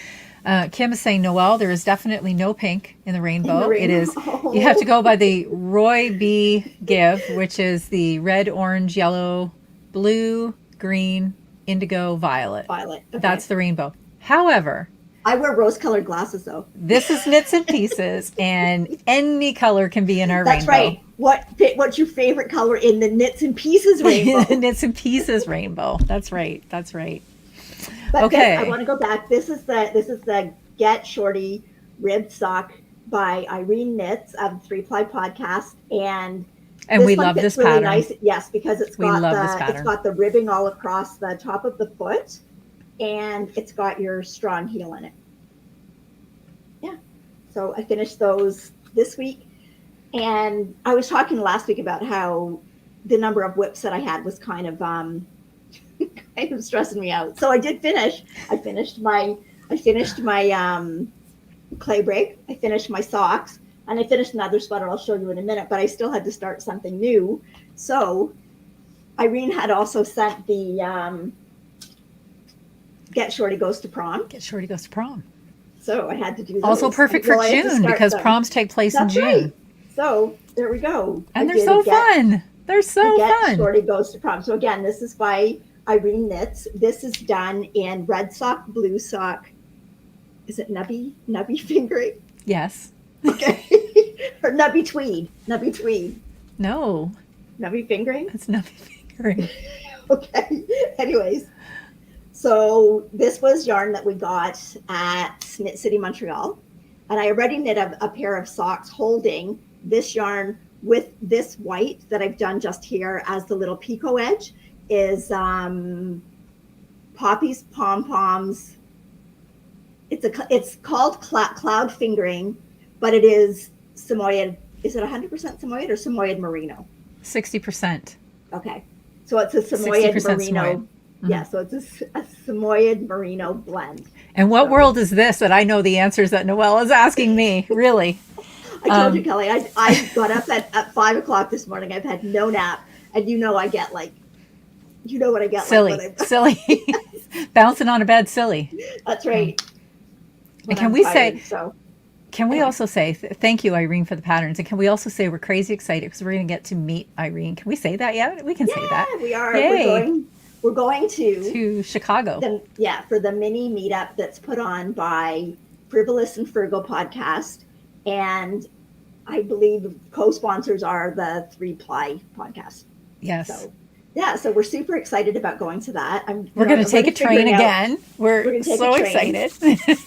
Kim is saying, Noelle, there is definitely no pink in the rainbow. It is, you have to go by the Roy B. Give, which is the red, orange, yellow, blue, green, indigo, violet. Violet. Okay. That's the rainbow. However, I wear rose-colored glasses, though. This is Knits and Pieces, and any color can be in our rainbow. That's right. What's your favorite color in the Knits and Pieces rainbow? Knits and Pieces rainbow. That's right. That's right. But okay. I want to go back. This is the Get Shorty ribbed sock by Irene Knits of the 3-Ply Podcast, and we love this really pattern. Nice. Yes, because it's got the ribbing all across the top of the foot. And it's got your strong heel in it. Yeah. So I finished those this week. And I was talking last week about how the number of whips that I had was kind of stressing me out. So I did finish. I finished my clay break. I finished my socks. And I finished another sweater I'll show you in a minute. But I still had to start something new. So Irene had also sent the Get Shorty Goes to Prom. Get Shorty Goes to Prom. So I had to do those. Also perfect for June, because proms take place in June. Right. So there we go. And they're so fun. They're so fun. Get Shorty Goes to Prom. So again, this is by Irene Knits. This is done in red sock, blue sock. Is it nubby fingering? Yes. Okay. Or nubby tweed. No. Nubby fingering? That's nubby fingering. Okay. Anyways. So this was yarn that we got at Knit City, Montreal. And I already knit a pair of socks holding this yarn with this white that I've done just here as the little picot edge is Poppy's Pom-Poms. It's called Cloud Fingering, but it is Samoyed. Is it 100% Samoyed or Samoyed Merino? 60%. Okay. So it's a Samoyed Merino. Yeah, so it's a Samoyed merino blend. And what So, world is this that I know the answers that Noelle is asking me? Really? I told you, Kelly, I got up at 5 o'clock this morning. I've had no nap, and I get like, what I get like when Silly, I'm. silly. Bouncing on a bed, silly. That's right. And When I'm tired, so can we anyway. also say, thank you, Irene, for the patterns. And can we also say we're crazy excited because we're going to get to meet Irene. Can we say that yet? We can say that. Yeah, we are. Yay. We're going to Chicago. for the mini meetup that's put on by Frivolous and Frugal podcast, and I believe co-sponsors are the 3-Ply podcast. Yes. So yeah, so we're super excited about going to that. We're going to take a train again. We're so excited.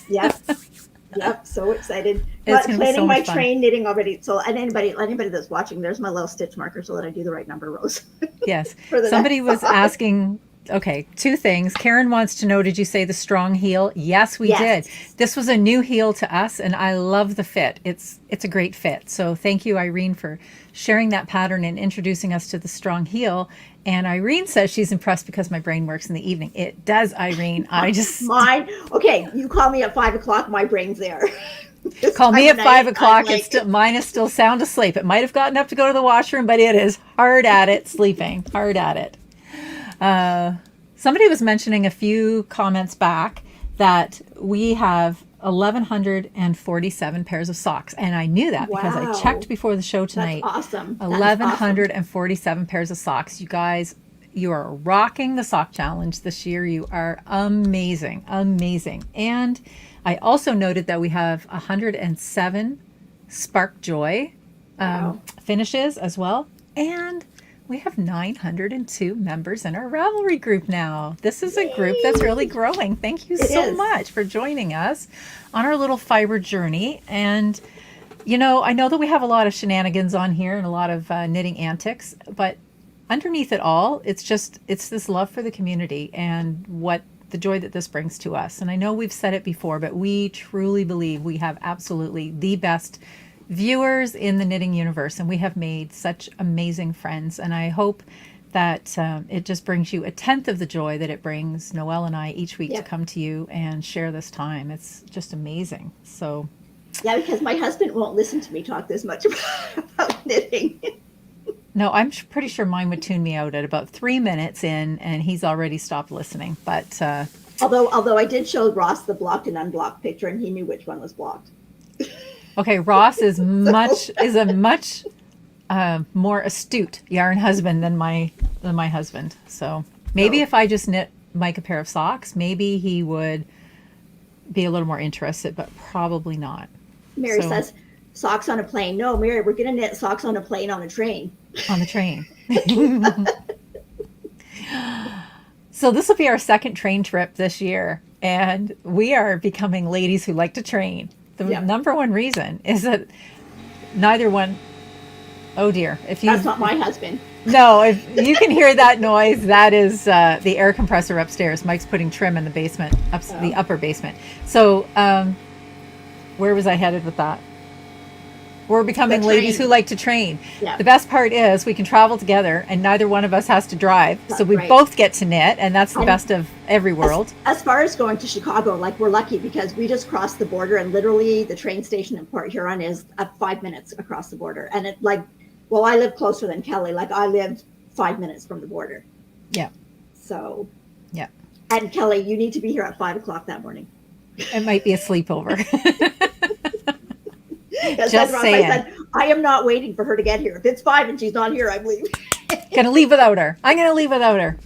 Yep, so excited. It's planning so my fun. Train knitting already. So anybody that's watching, there's my little stitch marker so that I do the right number rows. Yes. For the Somebody next was asking, okay, 2 things. Karen wants to know, did you say the strong heel? Yes, we did. This was a new heel to us, and I love the fit. It's a great fit. So thank you, Irene, for sharing that pattern and introducing us to the strong heel. And Irene says she's impressed because my brain works in the evening. It does, Irene. I just... Mine, okay, you call me at 5 o'clock, my brain's there. Call me at 5 o'clock. Mine is still sound asleep. It might have gotten up to go to the washroom, but it is hard at it, sleeping, hard at it. Somebody was mentioning a few comments back that we have 1,147 pairs of socks. And I knew that because I checked before the show tonight. That's awesome. 1,147 pairs of socks. You guys, you are rocking the sock challenge this year. You are amazing, amazing. And I also noted that we have 107 Spark Joy finishes as well. And we have 902 members in our Ravelry group now. This is a group that's really growing. Thank you so much for joining us on our little fiber journey. And, I know that we have a lot of shenanigans on here and a lot of knitting antics, but underneath it all, it's this love for the community and the joy that this brings to us. And I know we've said it before, but we truly believe we have absolutely the best viewers in the knitting universe, and we have made such amazing friends. And I hope that it just brings you 1/10 of the joy that it brings Noelle and I each week to come to you and share this time. It's just amazing. So yeah, because my husband won't listen to me talk this much about knitting. No, I'm pretty sure mine would tune me out at about 3 minutes in, and he's already stopped listening. But although I did show Ross the blocked and unblocked picture, and he knew which one was blocked. Okay, Ross is a much more astute yarn husband than my husband. So maybe if I just knit Mike a pair of socks, maybe he would be a little more interested, but probably not. Mary says, socks on a plane. No, Mary, we're going to knit socks on a plane on a train. On the train. So this will be our second train trip this year, and we are becoming ladies who like to train. The number one reason is that neither one... Oh dear. That's not my husband. No, if you can hear that noise, that is the air compressor upstairs. Mike's putting trim in the basement, the upper basement. So where was I headed with that? We're becoming ladies who like to train. Yeah. The best part is we can travel together and neither one of us has to drive. That's so we both get to knit, and that's the best of every world. As far as going to Chicago, like, we're lucky because we just crossed the border, and literally the train station in Port Huron is 5 minutes across the border. And it I live closer than Kelly. Like, I lived 5 minutes from the border. Yeah. So. Yeah. And Kelly, you need to be here at 5 o'clock that morning. It might be a sleepover. Just saying. I said, I am not waiting for her to get here. If it's 5 and she's not here, I'm leaving. Gonna leave without her. I'm gonna leave without her.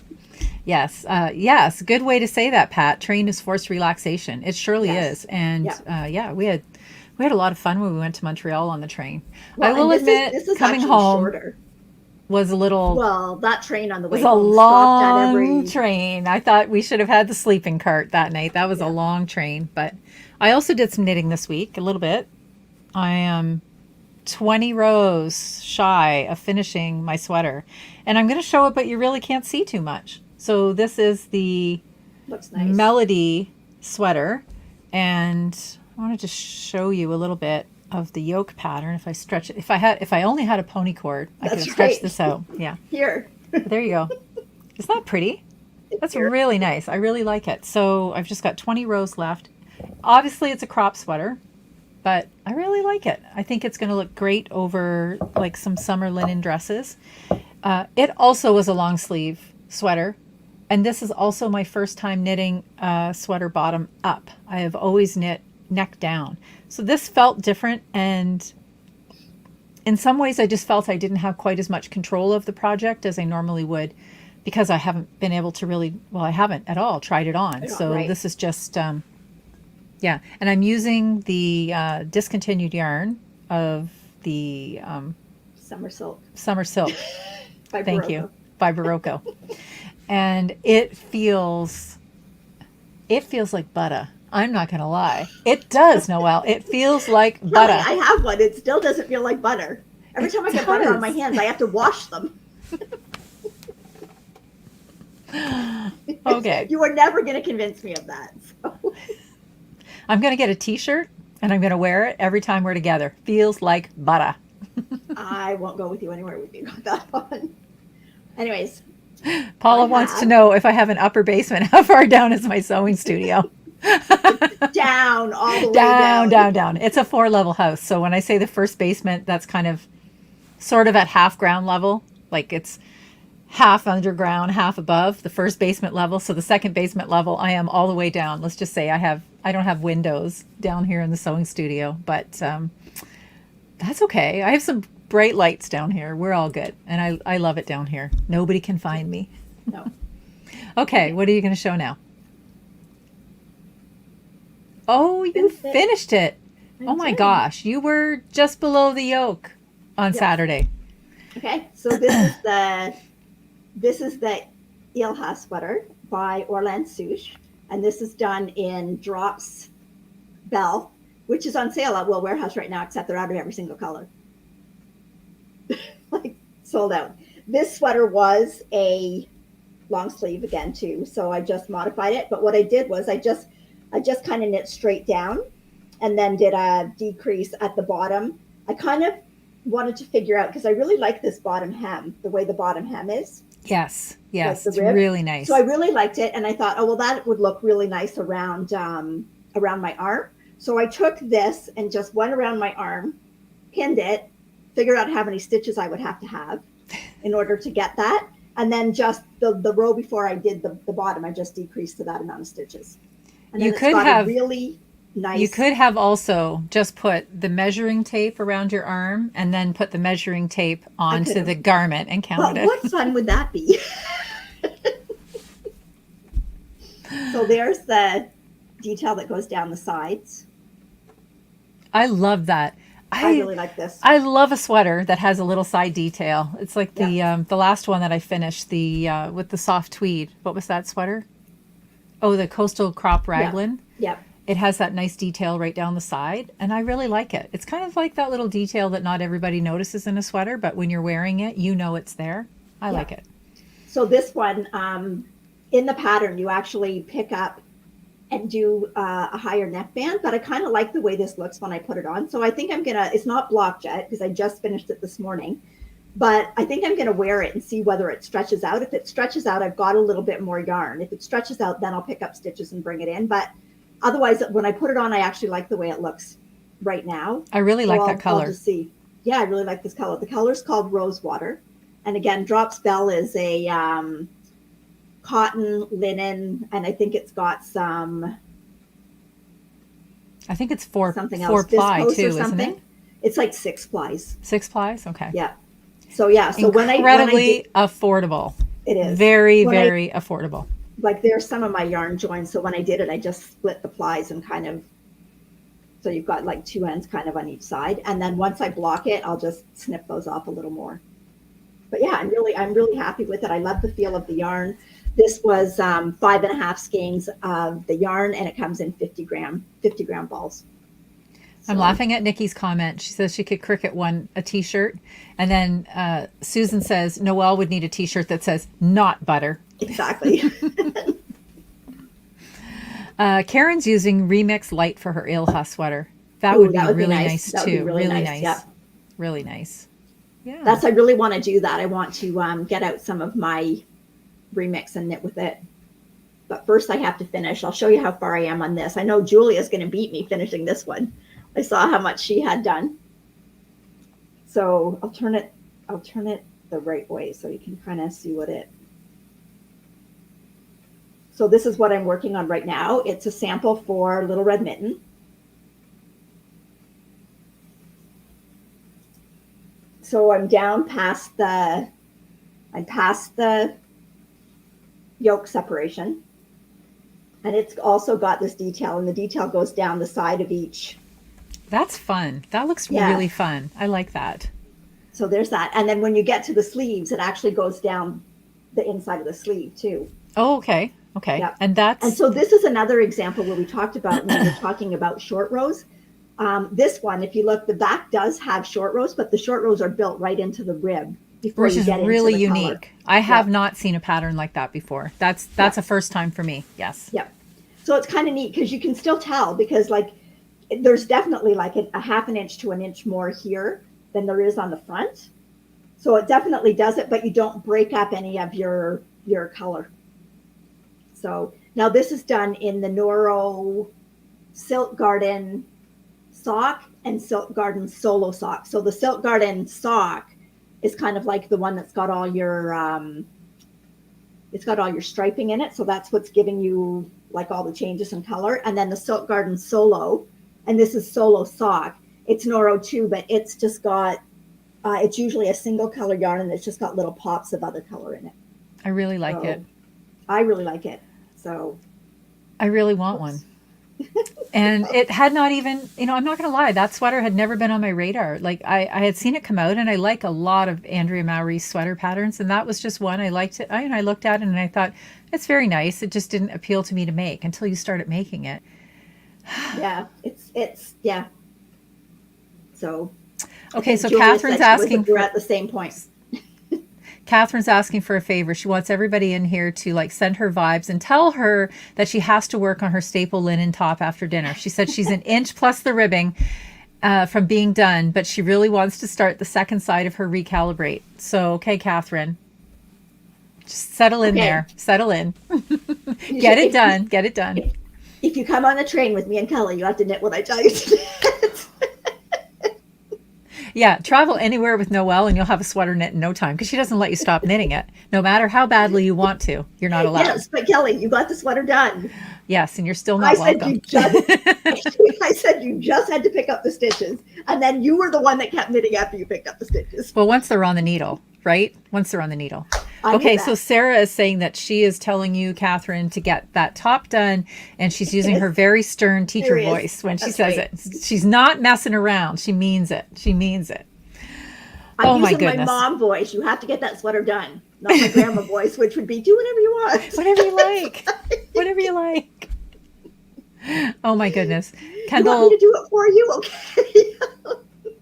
Yes. Yes. Good way to say that, Pat. Train is forced relaxation. It surely is. And we had a lot of fun when we went to Montreal on the train. Well, I will admit, this is coming home was a little... Well, that train on the way home was a long train. I thought we should have had the sleeping cart that night. That was a long train. But I also did some knitting this week, a little bit. I am 20 rows shy of finishing my sweater. And I'm going to show it, but you really can't see too much. So this is the Melody sweater. And I wanted to show you a little bit of the yoke pattern. If I stretch it, if I only had a pony cord, I could have stretched this out. Yeah. Here. There you go. Isn't that pretty? That's really nice. I really like it. So I've just got 20 rows left. Obviously, it's a crop sweater, but I really like it. I think it's going to look great over like some summer linen dresses. It also was a long sleeve sweater. And this is also my first time knitting a sweater bottom up. I have always knit neck down. So this felt different, and in some ways I just felt I didn't have quite as much control of the project as I normally would, because I haven't been able to really, well, I haven't at all tried it on. So this is just, yeah. And I'm using the discontinued yarn of the Summer Silk. Summer Silk. By Thank Barocco. you. By Barocco. And it feels like butter. I'm not going to lie. It does, Noelle. It feels like butter. I have one. It still doesn't feel like butter. Every time I get butter on my hands, I have to wash them. Okay. You are never going to convince me of that. So. I'm going to get a t-shirt and I'm going to wear it every time we're together. Feels like butter. I won't go with you anywhere with you got that on. Anyways. Paula wants to know if I have an upper basement. How far down is my sewing studio? Down, all the way down. It's a 4-level house. So when I say the first basement, that's kind of sort of at half ground level. Like it's half underground, half above the first basement level. So the second basement level, I am all the way down. Let's just say I don't have windows down here in the sewing studio, but that's okay. I have some bright lights down here. We're all good. And I love it down here. Nobody can find me. No. Okay, what are you going to show now? Oh, you finished it. Oh my gosh. You were just below the yoke on Saturday. Okay, so this is the Ilha sweater by Orland Souche, and this is done in Drops Bell, which is on sale at Will Warehouse right now, except they're out of every single color. Like sold out. This sweater was a long sleeve again too, so I just modified it. But what I did was I just kind of knit straight down, and then did a decrease at the bottom. I kind of wanted to figure out, because I really like this bottom hem, the way the bottom hem is. Yes, Like it's really nice. So I really liked it, and I thought, oh well, that would look really nice around my arm. So I took this and just went around my arm, pinned it, figured out how many stitches I would have to have in order to get that, and then just the row before I did the bottom, I just decreased to that amount of stitches. And then You could have really nice. You could have also just put the measuring tape around your arm and then put the measuring tape onto the garment and counted it. What fun would that be? So there's the detail that goes down the sides. I love that. I really like this. I love a sweater that has a little side detail. It's like the last one that I finished, the with the soft tweed. What was that sweater? Oh, the Coastal Crop Raglan. Yep. It has that nice detail right down the side, and I really like it. It's kind of like that little detail that not everybody notices in a sweater, but when you're wearing it, you know it's there. I like it. So this one, in the pattern, you actually pick up and do a higher neckband, but I kind of like the way this looks when I put it on. So I think it's not blocked yet because I just finished it this morning, but I think I'm going to wear it and see whether it stretches out. If it stretches out, I've got a little bit more yarn. If it stretches out, then I'll pick up stitches and bring it in. But otherwise, when I put it on, I actually like the way it looks right now. I really like that color. I'll just see. Yeah, I really like this color. The color is called Rosewater. And again, Drops Bell is a cotton, linen, and I think it's got some. I think it's four ply too, isn't it? It's like 6 plies. 6 plies? Okay. Yeah. So incredibly affordable. It is very affordable. Like there's some of my yarn joins, so when I did it, I just split the plies and kind of, so you've got like 2 ends kind of on each side, and then once I block it, I'll just snip those off a little more. But yeah, I'm really happy with it. I love the feel of the yarn. This was 5.5 skeins of the yarn, and it comes in 50 gram balls. I'm laughing at Nikki's comment. She says she could Cricut one a t-shirt, and then Susan says Noelle would need a t-shirt that says "not butter." Exactly. Karen's using Remix Light for her Ilha sweater. That would be really nice too. Really nice. Yep. Really nice. Yeah. I really want to do that. I want to get out some of my Remix and knit with it. But first I have to finish. I'll show you how far I am on this. I know Julia's going to beat me finishing this one. I saw how much she had done. So I'll turn it the right way so you can kind of see what it. So this is what I'm working on right now. It's a sample for Little Red Mitten. So I'm down past the yoke separation. And it's also got this detail, and the detail goes down the side of each. That's fun. That looks really fun. I like that. So there's that. And then when you get to the sleeves, it actually goes down the inside of the sleeve too. Oh, okay. Okay. Yep. And so this is another example where we talked about when we were talking about short rows. This one, if you look, the back does have short rows, but the short rows are built right into the rib. Which is really unique. I have not seen a pattern like that before. That's a first time for me. Yes. Yep. So it's kind of neat because you can still tell, because like there's definitely like a half an inch to an inch more here than there is on the front. So it definitely does it, but you don't break up any of your color. So now this is done in the Noro Silk Garden sock and Silk Garden solo sock. So the Silk Garden sock is kind of like the one that's got all your striping in it. So that's what's giving you like all the changes in color. And then the Silk Garden solo, and this is solo sock. It's Noro too, but it's just got it's usually a single color yarn, and it's just got little pops of other color in it. I really like it. I really like it. So I really want one. And it had not even, I'm not going to lie, that sweater had never been on my radar. Like I had seen it come out, and I like a lot of Andrea Mowry's sweater patterns, and that was just one. I liked it. I looked at it and I thought, it's very nice. It just didn't appeal to me to make until you started making it. Yeah, it's so. Okay, so Julia Catherine's asking. We're at the same point. Catherine's asking for a favor. She wants everybody in here to like send her vibes and tell her that she has to work on her staple linen top after dinner. She said she's an inch plus the ribbing from being done, but she really wants to start the second side of her recalibrate. So, okay, Catherine, just settle in there. Settle in. Get it done. Get it done. If you come on the train with me and Kelly, you have to knit what I tell you to knit. Yeah, travel anywhere with Noelle and you'll have a sweater knit in no time, because she doesn't let you stop knitting it. No matter how badly you want to, you're not allowed. Yes, but Kelly, you got the sweater done. Yes, and you're still not welcome. I said you just had to pick up the stitches, and then you were the one that kept knitting after you picked up the stitches. Well, once they're on the needle, right? Once they're on the needle. Okay, so Sarah is saying that she is telling you, Catherine, to get that top done, and she's using her very stern teacher voice when she says it. She's not messing around. She means it. She means it. I'm using my mom voice. You have to get that sweater done. Not my grandma voice, which would be do whatever you want. Whatever you like. Whatever you like. Oh my goodness. Kendall, you want me to do it for you? Okay.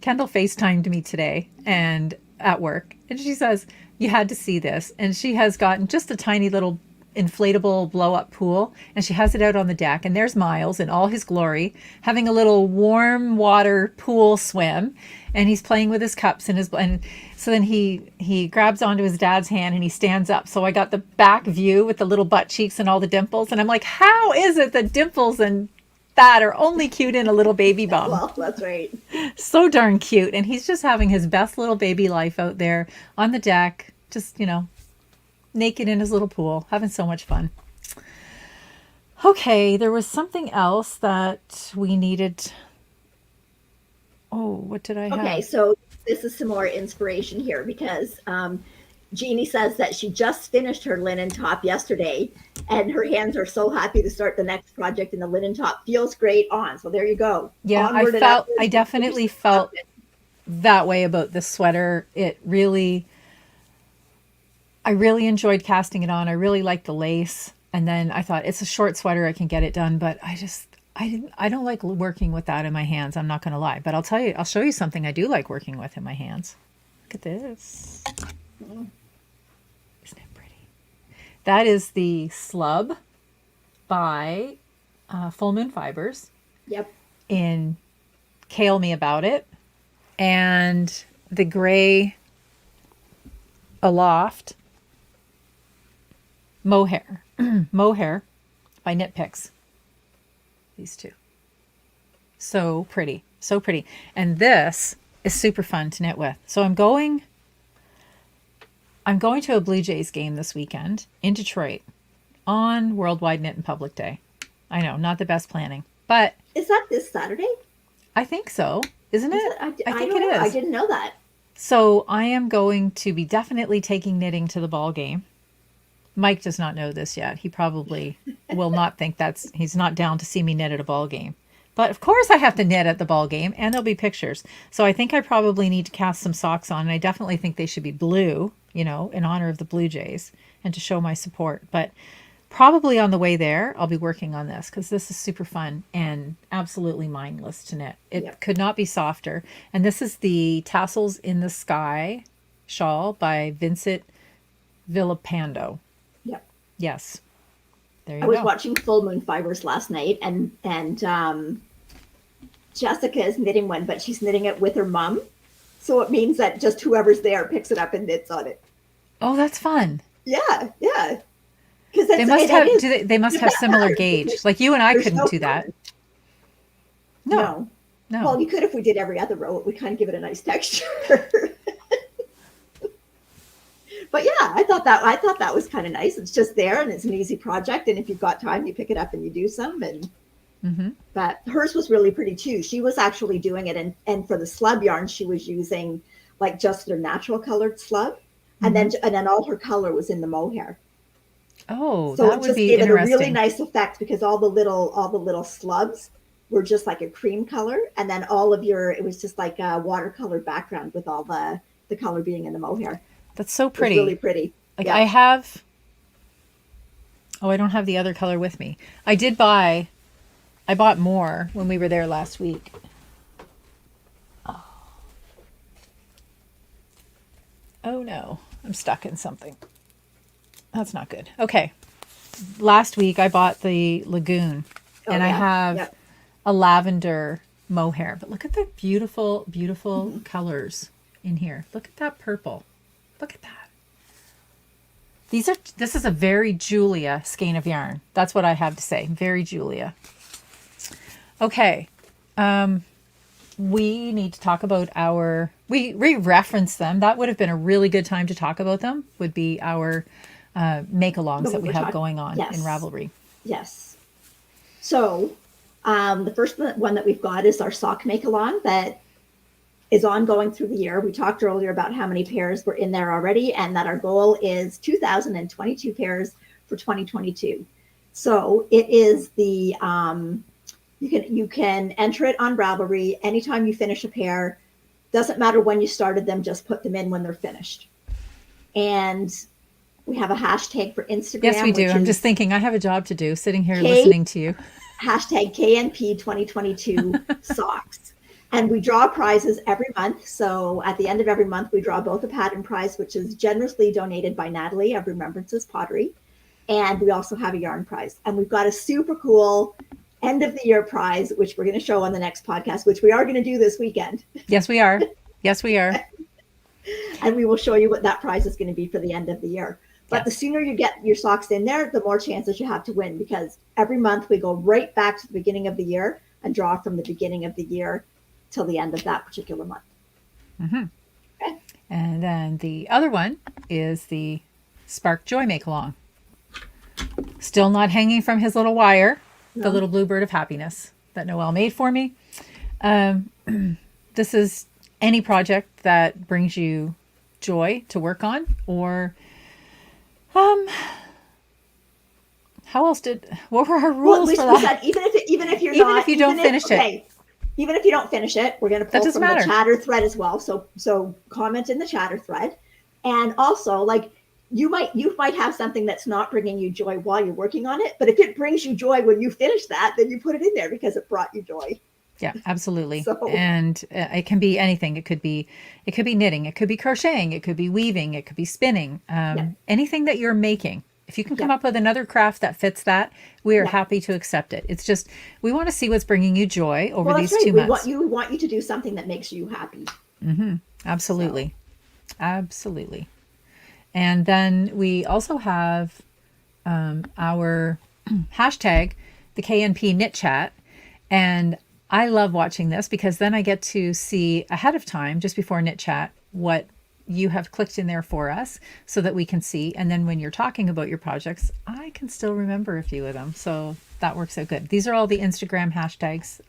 Kendall FaceTimed me today and at work, and she says, you had to see this. And she has gotten just a tiny little inflatable blow up pool, and she has it out on the deck, and there's Miles in all his glory having a little warm water pool swim, and he's playing with his cups and so then he grabs onto his dad's hand and he stands up. So I got the back view with the little butt cheeks and all the dimples, and I'm like, how is it that dimples and that are only cute in a little baby bum? Well, that's right. So darn cute. And he's just having his best little baby life out there on the deck, just, naked in his little pool, having so much fun. Okay, there was something else that we needed. Oh, what did I have? Okay, so this is some more inspiration here, because Jeannie says that she just finished her linen top yesterday, and her hands are so happy to start the next project, and the linen top feels great on. So there you go. Yeah, I definitely felt that way about this sweater. I really enjoyed casting it on. I really liked the lace. And then I thought, it's a short sweater, I can get it done. But I don't like working with that in my hands. I'm not going to lie. But I'll show you something I do like working with in my hands. Look at this. Isn't it pretty? That is the Slub by Full Moon Fibers. Yep. In Kale Me About It. And the gray Aloft Mohair. Mohair by Knit Picks. These two. So pretty. So pretty. And this is super fun to knit with. So I'm going to a Blue Jays game this weekend in Detroit on Worldwide Knit in Public Day. I know, not the best planning, but Is that this Saturday? I think so. Isn't it? I think don't it know. is. I didn't know that. So I am going to be definitely taking knitting to the ball game. Mike does not know this yet. He probably will not think he's not down to see me knit at a ball game. But of course I have to knit at the ball game, and there'll be pictures. So I think I probably need to cast some socks on, and I definitely think they should be blue, in honor of the Blue Jays and to show my support. But probably on the way there, I'll be working on this because this is super fun and absolutely mindless to knit. It could not be softer. And this is the Tassels in the Sky shawl by Vincent Villapando. Yep. Yes. There you I go. was watching Full Moon Fibers last night, and Jessica is knitting one, but she's knitting it with her mom. So it means that just whoever's there picks it up and knits on it. Oh, that's fun. Yeah. Because They must have they must have similar gauge. Like you and I couldn't do that. No. Well, you could if we did every other row. It would kind of give it a nice texture. But yeah, I thought that was kind of nice. It's just there, and it's an easy project. And if you've got time, you pick it up and you do some. And but hers was really pretty too. She was actually doing it, and for the slub yarn, she was using like just their natural colored slub, and then all her color was in the mohair. Oh, so that it would just be gave interesting. it a really nice effect because all the little slubs were just like a cream color, and then it was just like a watercolor background with all the color being in the mohair. That's so pretty. It was really pretty. Like I have. Oh, I don't have the other color with me. I bought more when we were there last week. Oh no, I'm stuck in something. That's not good. Okay. Last week I bought the Lagoon, and I have a lavender mohair. But look at the beautiful, beautiful colors in here. Look at that purple. Look at that. This is a very Julia skein of yarn. That's what I have to say. Very Julia. Okay. We need to talk about we reference them. That would have been a really good time to talk about them, would be our make-alongs that we have going on in Ravelry. Yes. So the first one that we've got is our sock make-along that is ongoing through the year. We talked earlier about how many pairs were in there already, and that our goal is 2,022 pairs for 2022. So it is the you can enter it on Ravelry anytime you finish a pair. Doesn't matter when you started them, just put them in when they're finished. And we have a hashtag for Instagram. Yes, we do. I'm just thinking I have a job to do sitting here listening to you. Hashtag KNP 2022 socks. And we draw prizes every month. So at the end of every month, we draw both a pattern prize, which is generously donated by Natalie of Remembrances Pottery. And we also have a yarn prize. And we've got a super cool end of the year prize, which we're going to show on the next podcast, which we are going to do this weekend. Yes, we are. Yes, we are. And we will show you what that prize is going to be for the end of the year. But the sooner you get your socks in there, the more chances you have to win, because every month we go right back to the beginning of the year and draw from the beginning of the year till the end of that particular month. Okay. And then the other one is the Spark Joy Make-Along. Still not hanging from his little wire, the little bluebird of happiness that Noelle made for me. This is any project that brings you joy to work on, or what were our rules for that? Even if you don't finish it, we're going to pull from the chatter thread as well. So comment in the chatter thread, and also like you might have something that's not bringing you joy while you're working on it, but if it brings you joy when you finish that, then you put it in there because it brought you joy. Yeah, absolutely. And it can be anything. It could be knitting. It could be crocheting. It could be weaving. It could be spinning. Anything that you're making. If you can come up with another craft that fits that, we are happy to accept it. It's just, we want to see what's bringing you joy over these 2 months. We want you to do something that makes you happy. Absolutely. So. Absolutely. And then we also have our hashtag, the KNP Knit Chat. And I love watching this because then I get to see ahead of time, just before Knit Chat, what you have clicked in there for us so that we can see. And then when you're talking about your projects, I can still remember a few of them. So that works out good. These are all the Instagram hashtags.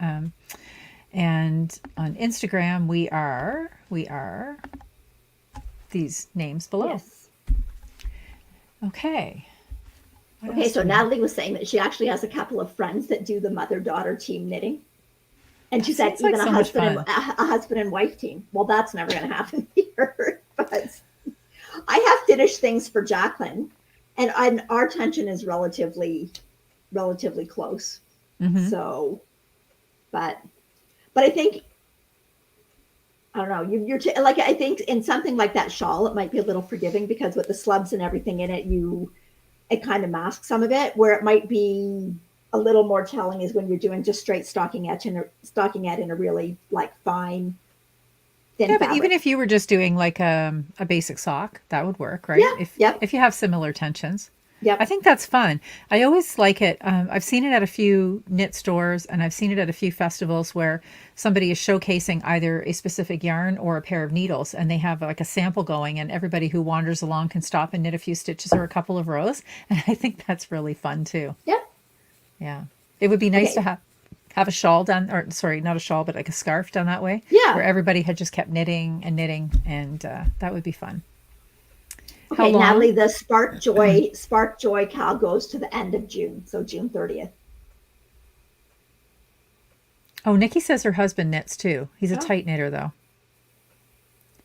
And on Instagram, we are these names below. Yes. Okay. Okay, so Natalie was saying that she actually has a couple of friends that do the mother-daughter team knitting. And she said even a husband and wife team. Well, that's never going to happen here. But I have finished things for Jacqueline, and our tension is relatively close. Mm-hmm. So, but I think, I don't know, you're like, I think in something like that shawl, it might be a little forgiving because with the slubs and everything in it, it kind of masks some of it. Where it might be a little more telling is when you're doing just straight stockinette in a really like fine, thin fabric. But even if you were just doing like a basic sock, that would work, right? If you have similar tensions. Yep. I think that's fun. I always like it. I've seen it at a few knit stores and I've seen it at a few festivals where somebody is showcasing either a specific yarn or a pair of needles and they have like a sample going and everybody who wanders along can stop and knit a few stitches or a couple of rows. And I think that's really fun too. Yep. Yeah. It would be nice to have a shawl done, or sorry, not a shawl, but like a scarf done that way. Yeah. Where everybody had just kept knitting and that would be fun. Okay, Natalie, the Spark Joy Cal goes to the end of June, so June 30th. Oh, Nikki says her husband knits too. He's a tight knitter though.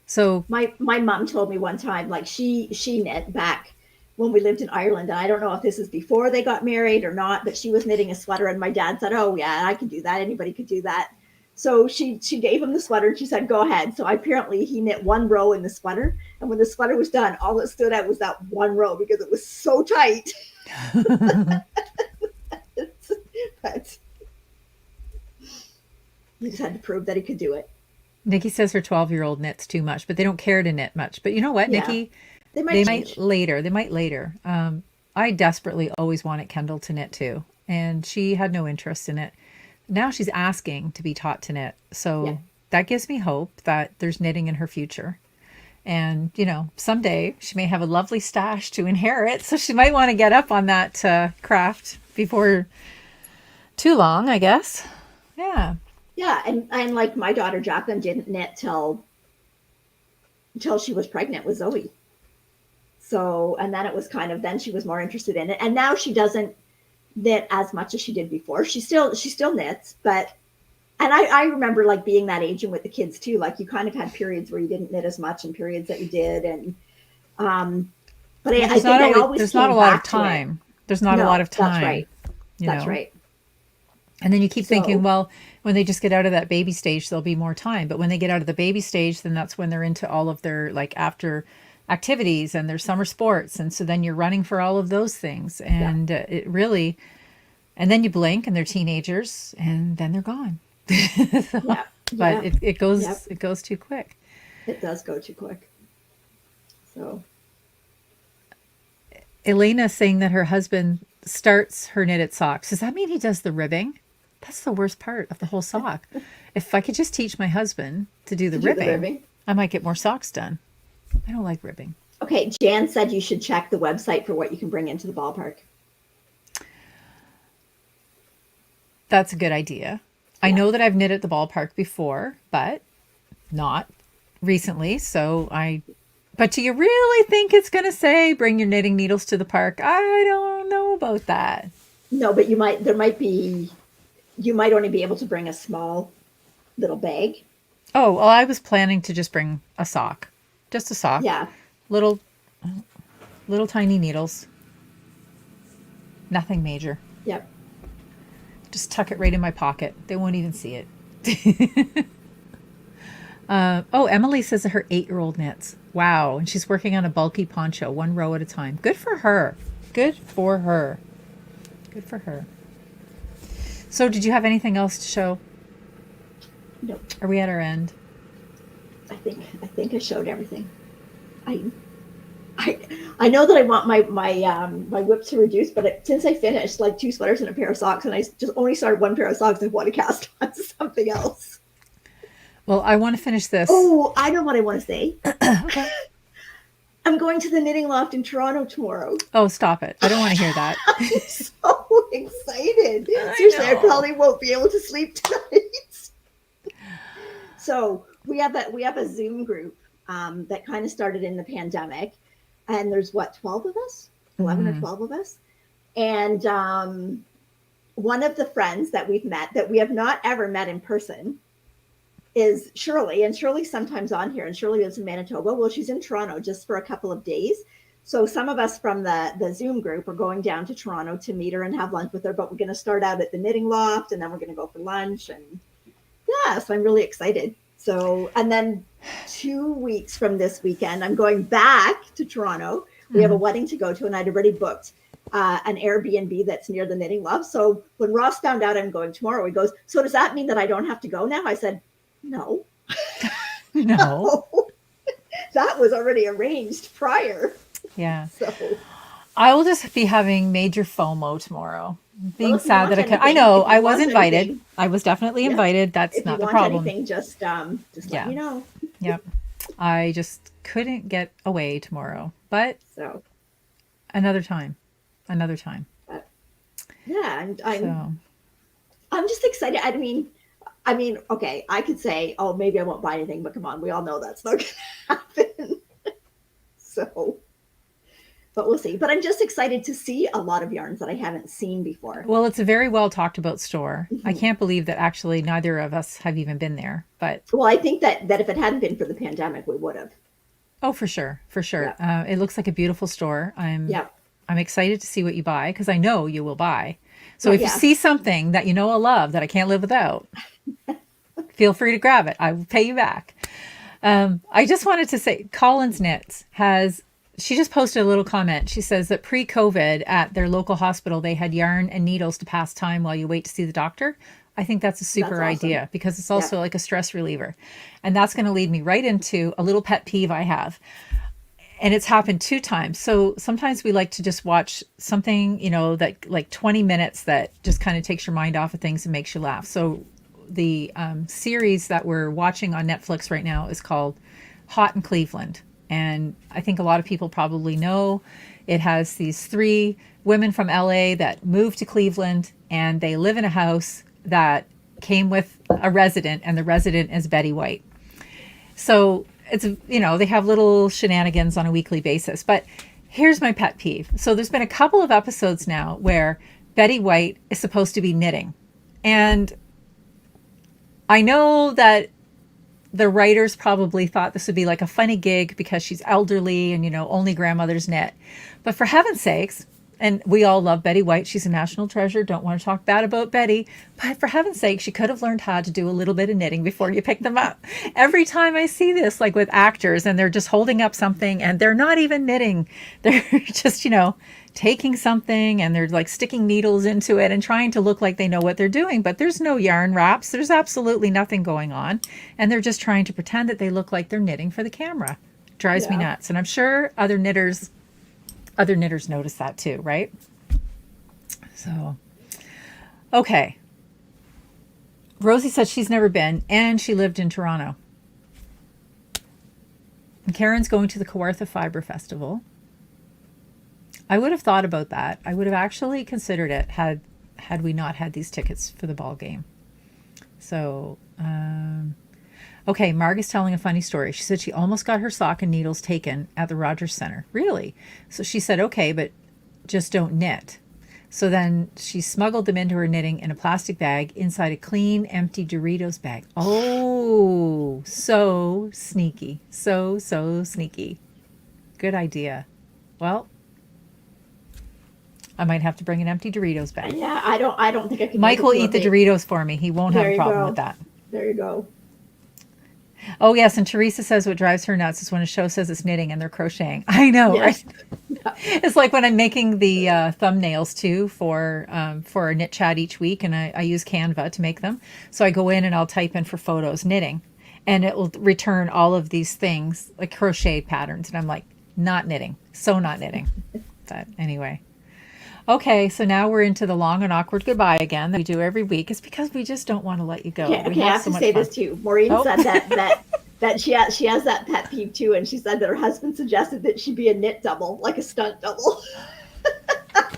So my mom told me one time, like she knit back when we lived in Ireland, and I don't know if this is before they got married or not, but she was knitting a sweater, and my dad said, "Oh yeah, I can do that. Anybody could do that." So she gave him the sweater and she said, "Go ahead." So apparently he knit one row in the sweater. And when the sweater was done, all that stood out was that one row because it was so tight. But he just had to prove that he could do it. Nikki says her 12-year-old knits too much, but they don't care to knit much. But you know what, Nikki? They might later. I desperately always wanted Kendall to knit too. And she had no interest in it. Now she's asking to be taught to knit. So that gives me hope that there's knitting in her future. And, someday she may have a lovely stash to inherit. So she might want to get up on that craft before too long, I guess. Yeah. Yeah. And like my daughter Jacqueline didn't knit till she was pregnant with Zoe. So, and then it was then she was more interested in it. And now she doesn't knit as much as she did before. She still knits, but, and I remember like being that age and with the kids too, like you kind of had periods where you didn't knit as much and periods that you did. And, but I think I always, there's not a lot of time. There's not a lot of time. That's right. That's right. And then you keep thinking, well, when they just get out of that baby stage, there'll be more time. But when they get out of the baby stage, then that's when they're into all of their like after activities and their summer sports. And so then you're running for all of those things. And it really, and then you blink and they're teenagers and then they're gone. But it goes too quick. It does go too quick. So Elena's saying that her husband starts her knitted socks. Does that mean he does the ribbing? That's the worst part of the whole sock. If I could just teach my husband to do the ribbing, I might get more socks done. I don't like ribbing. Okay, Jan said you should check the website for what you can bring into the ballpark. That's a good idea. I know that I've knit at the ballpark before, but not recently. But do you really think it's going to say bring your knitting needles to the park? I don't know about that. No, but you might only be able to bring a small little bag. Oh, well, I was planning to just bring a sock. Just a sock. Yeah. Little tiny needles. Nothing major. Yep. Just tuck it right in my pocket. They won't even see it. Emily says that her 8-year-old knits. Wow. And she's working on a bulky poncho, one row at a time. Good for her. Good for her. Good for her. So did you have anything else to show? Nope. Are we at our end? I think I showed everything. I I know that I want my whip to reduce, but since I finished like 2 sweaters and a pair of socks, and I just only started 1 pair of socks, I want to cast on something else. Well, I want to finish this. Oh, I know what I want to say. Okay. I'm going to the knitting loft in Toronto tomorrow. Oh, stop it. I don't want to hear that. I'm so excited. Seriously, I probably won't be able to sleep tonight. So we have a Zoom group that kind of started in the pandemic, and there's 12 of us, 11 or 12 of us, and one of the friends that we've met that we have not ever met in person is Shirley, and Shirley's sometimes on here, and Shirley lives in Manitoba. Well, she's in Toronto just for a couple of days. So some of us from the Zoom group are going down to Toronto to meet her and have lunch with her, but we're going to start out at the knitting loft, and then we're going to go for lunch. And yeah, so I'm really excited. So, and then 2 weeks from this weekend, I'm going back to Toronto. We have a wedding to go to, and I'd already booked an Airbnb that's near the knitting loft. So when Ross found out I'm going tomorrow, he goes, "So does that mean that I don't have to go now?" I said, "No." No. That was already arranged prior. Yeah. So I will just be having major FOMO tomorrow. Being sad that I anything, I know if you I was want invited. anything. I was definitely invited. That's if not you the want problem. anything, just let me know. Yep. I just couldn't get away tomorrow. But So another time. Another time. yeah, So I'm just excited. I mean, okay, I could say, oh, maybe I won't buy anything, but come on, we all know that's not going to happen. So, but we'll see. But I'm just excited to see a lot of yarns that I haven't seen before. well, it's a very well talked about store. I can't believe that actually neither of us have even been there. But Well, I think that if it hadn't been for the pandemic, we would have. oh, for sure, for sure. Yeah. It looks like a beautiful store. Yeah. I'm excited to see what you buy because I know you will buy. So Oh, if you yeah. see something that you know I love that I can't live without, feel free to grab it. I will pay you back. I just wanted to say, Collins Knits she just posted a little comment. She says that pre-COVID at their local hospital, they had yarn and needles to pass time while you wait to see the doctor. I think that's a super That's awesome. idea because it's also like a stress reliever. And that's going to lead me right into a little pet peeve I have. And it's happened 2 times. So sometimes we like to just watch something, that like 20 minutes that just kind of takes your mind off of things and makes you laugh. So the series that we're watching on Netflix right now is called Hot in Cleveland. And I think a lot of people probably know it has these 3 women from LA that moved to Cleveland, and they live in a house that came with a resident, and the resident is Betty White. So it's, they have little shenanigans on a weekly basis. But here's my pet peeve. So there's been a couple of episodes now where Betty White is supposed to be knitting. And I know that the writers probably thought this would be like a funny gig because she's elderly and, only grandmothers knit. But for heaven's sakes, and we all love Betty White. She's a national treasure. Don't want to talk bad about Betty. But for heaven's sake, she could have learned how to do a little bit of knitting before you pick them up. Every time I see this, like with actors, and they're just holding up something and they're not even knitting. They're just, taking something and they're like sticking needles into it and trying to look like they know what they're doing. But there's no yarn wraps. There's absolutely nothing going on. And they're just trying to pretend that they look like they're knitting for the camera. Drives me nuts. And I'm sure other knitters notice that too, right? So, okay. Rosie said she's never been, and she lived in Toronto. And Karen's going to the Kawartha Fiber Festival. I would have thought about that. I would have actually considered it had we not had these tickets for the ball game. So, okay, Marg is telling a funny story. She said she almost got her sock and needles taken at the Rogers Center. Really? So she said, okay, but just don't knit. So then she smuggled them into her knitting in a plastic bag inside a clean, empty Doritos bag. Oh, so sneaky. So sneaky. Good idea. Well, I might have to bring an empty Doritos bag. Yeah, I don't think I can. Mike will eat the Doritos for me. He won't have a problem with that. There you go. Oh, yes. And Teresa says what drives her nuts is when a show says it's knitting and they're crocheting. I know, Yes. right? It's like when I'm making the thumbnails too for a knit chat each week, and I use Canva to make them. So I go in and I'll type in for photos knitting, and it will return all of these things like crochet patterns. And I'm like, not knitting. So not knitting. But anyway. Okay, so now we're into the long and awkward goodbye again that we do every week. It's because we just don't want to let you go. Okay, We okay, I have so to much say fun. this too. Maureen Oh. said that she has that pet peeve too, and she said that her husband suggested that she be a knit double, like a stunt double.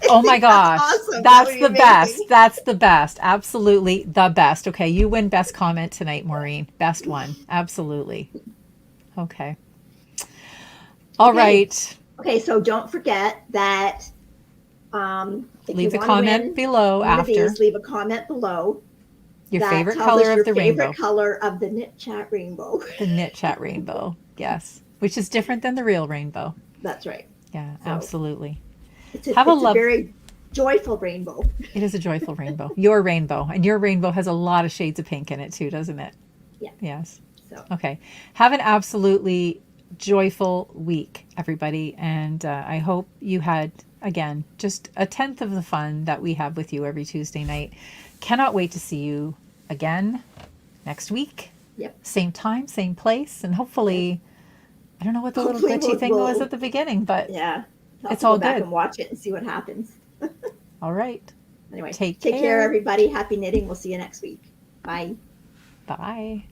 Oh my gosh. Awesome. That's That the would be best. amazing. That's the best. Absolutely the best. Okay, you win best comment tonight, Maureen. Best one. Absolutely. Okay. All Okay. right. Okay, so don't forget that if Leave you the want to comment win below one of after. these, leave a comment below. Your That favorite tells color us of your the favorite rainbow. color of the KnitChat rainbow. The KnitChat rainbow. Yes. Which is different than the real rainbow. That's right. Yeah, So, absolutely. It's Have a love. very joyful rainbow. It is a joyful rainbow. Your rainbow. And your rainbow has a lot of shades of pink in it too, doesn't it? Yeah. Yes. So Okay. Have an absolutely joyful week, everybody. And I hope you had, again, just a tenth of the fun that we have with you every Tuesday night. Cannot wait to see you again next week. Yep. Same time, same place. And hopefully, I don't know what the little Hopefully glitchy thing was at the beginning, but yeah. I'll it's have to all go back good. and watch it and see what happens. All right. Anyway, Take take care, care. everybody. Happy knitting. We'll see you next week. Bye. Bye.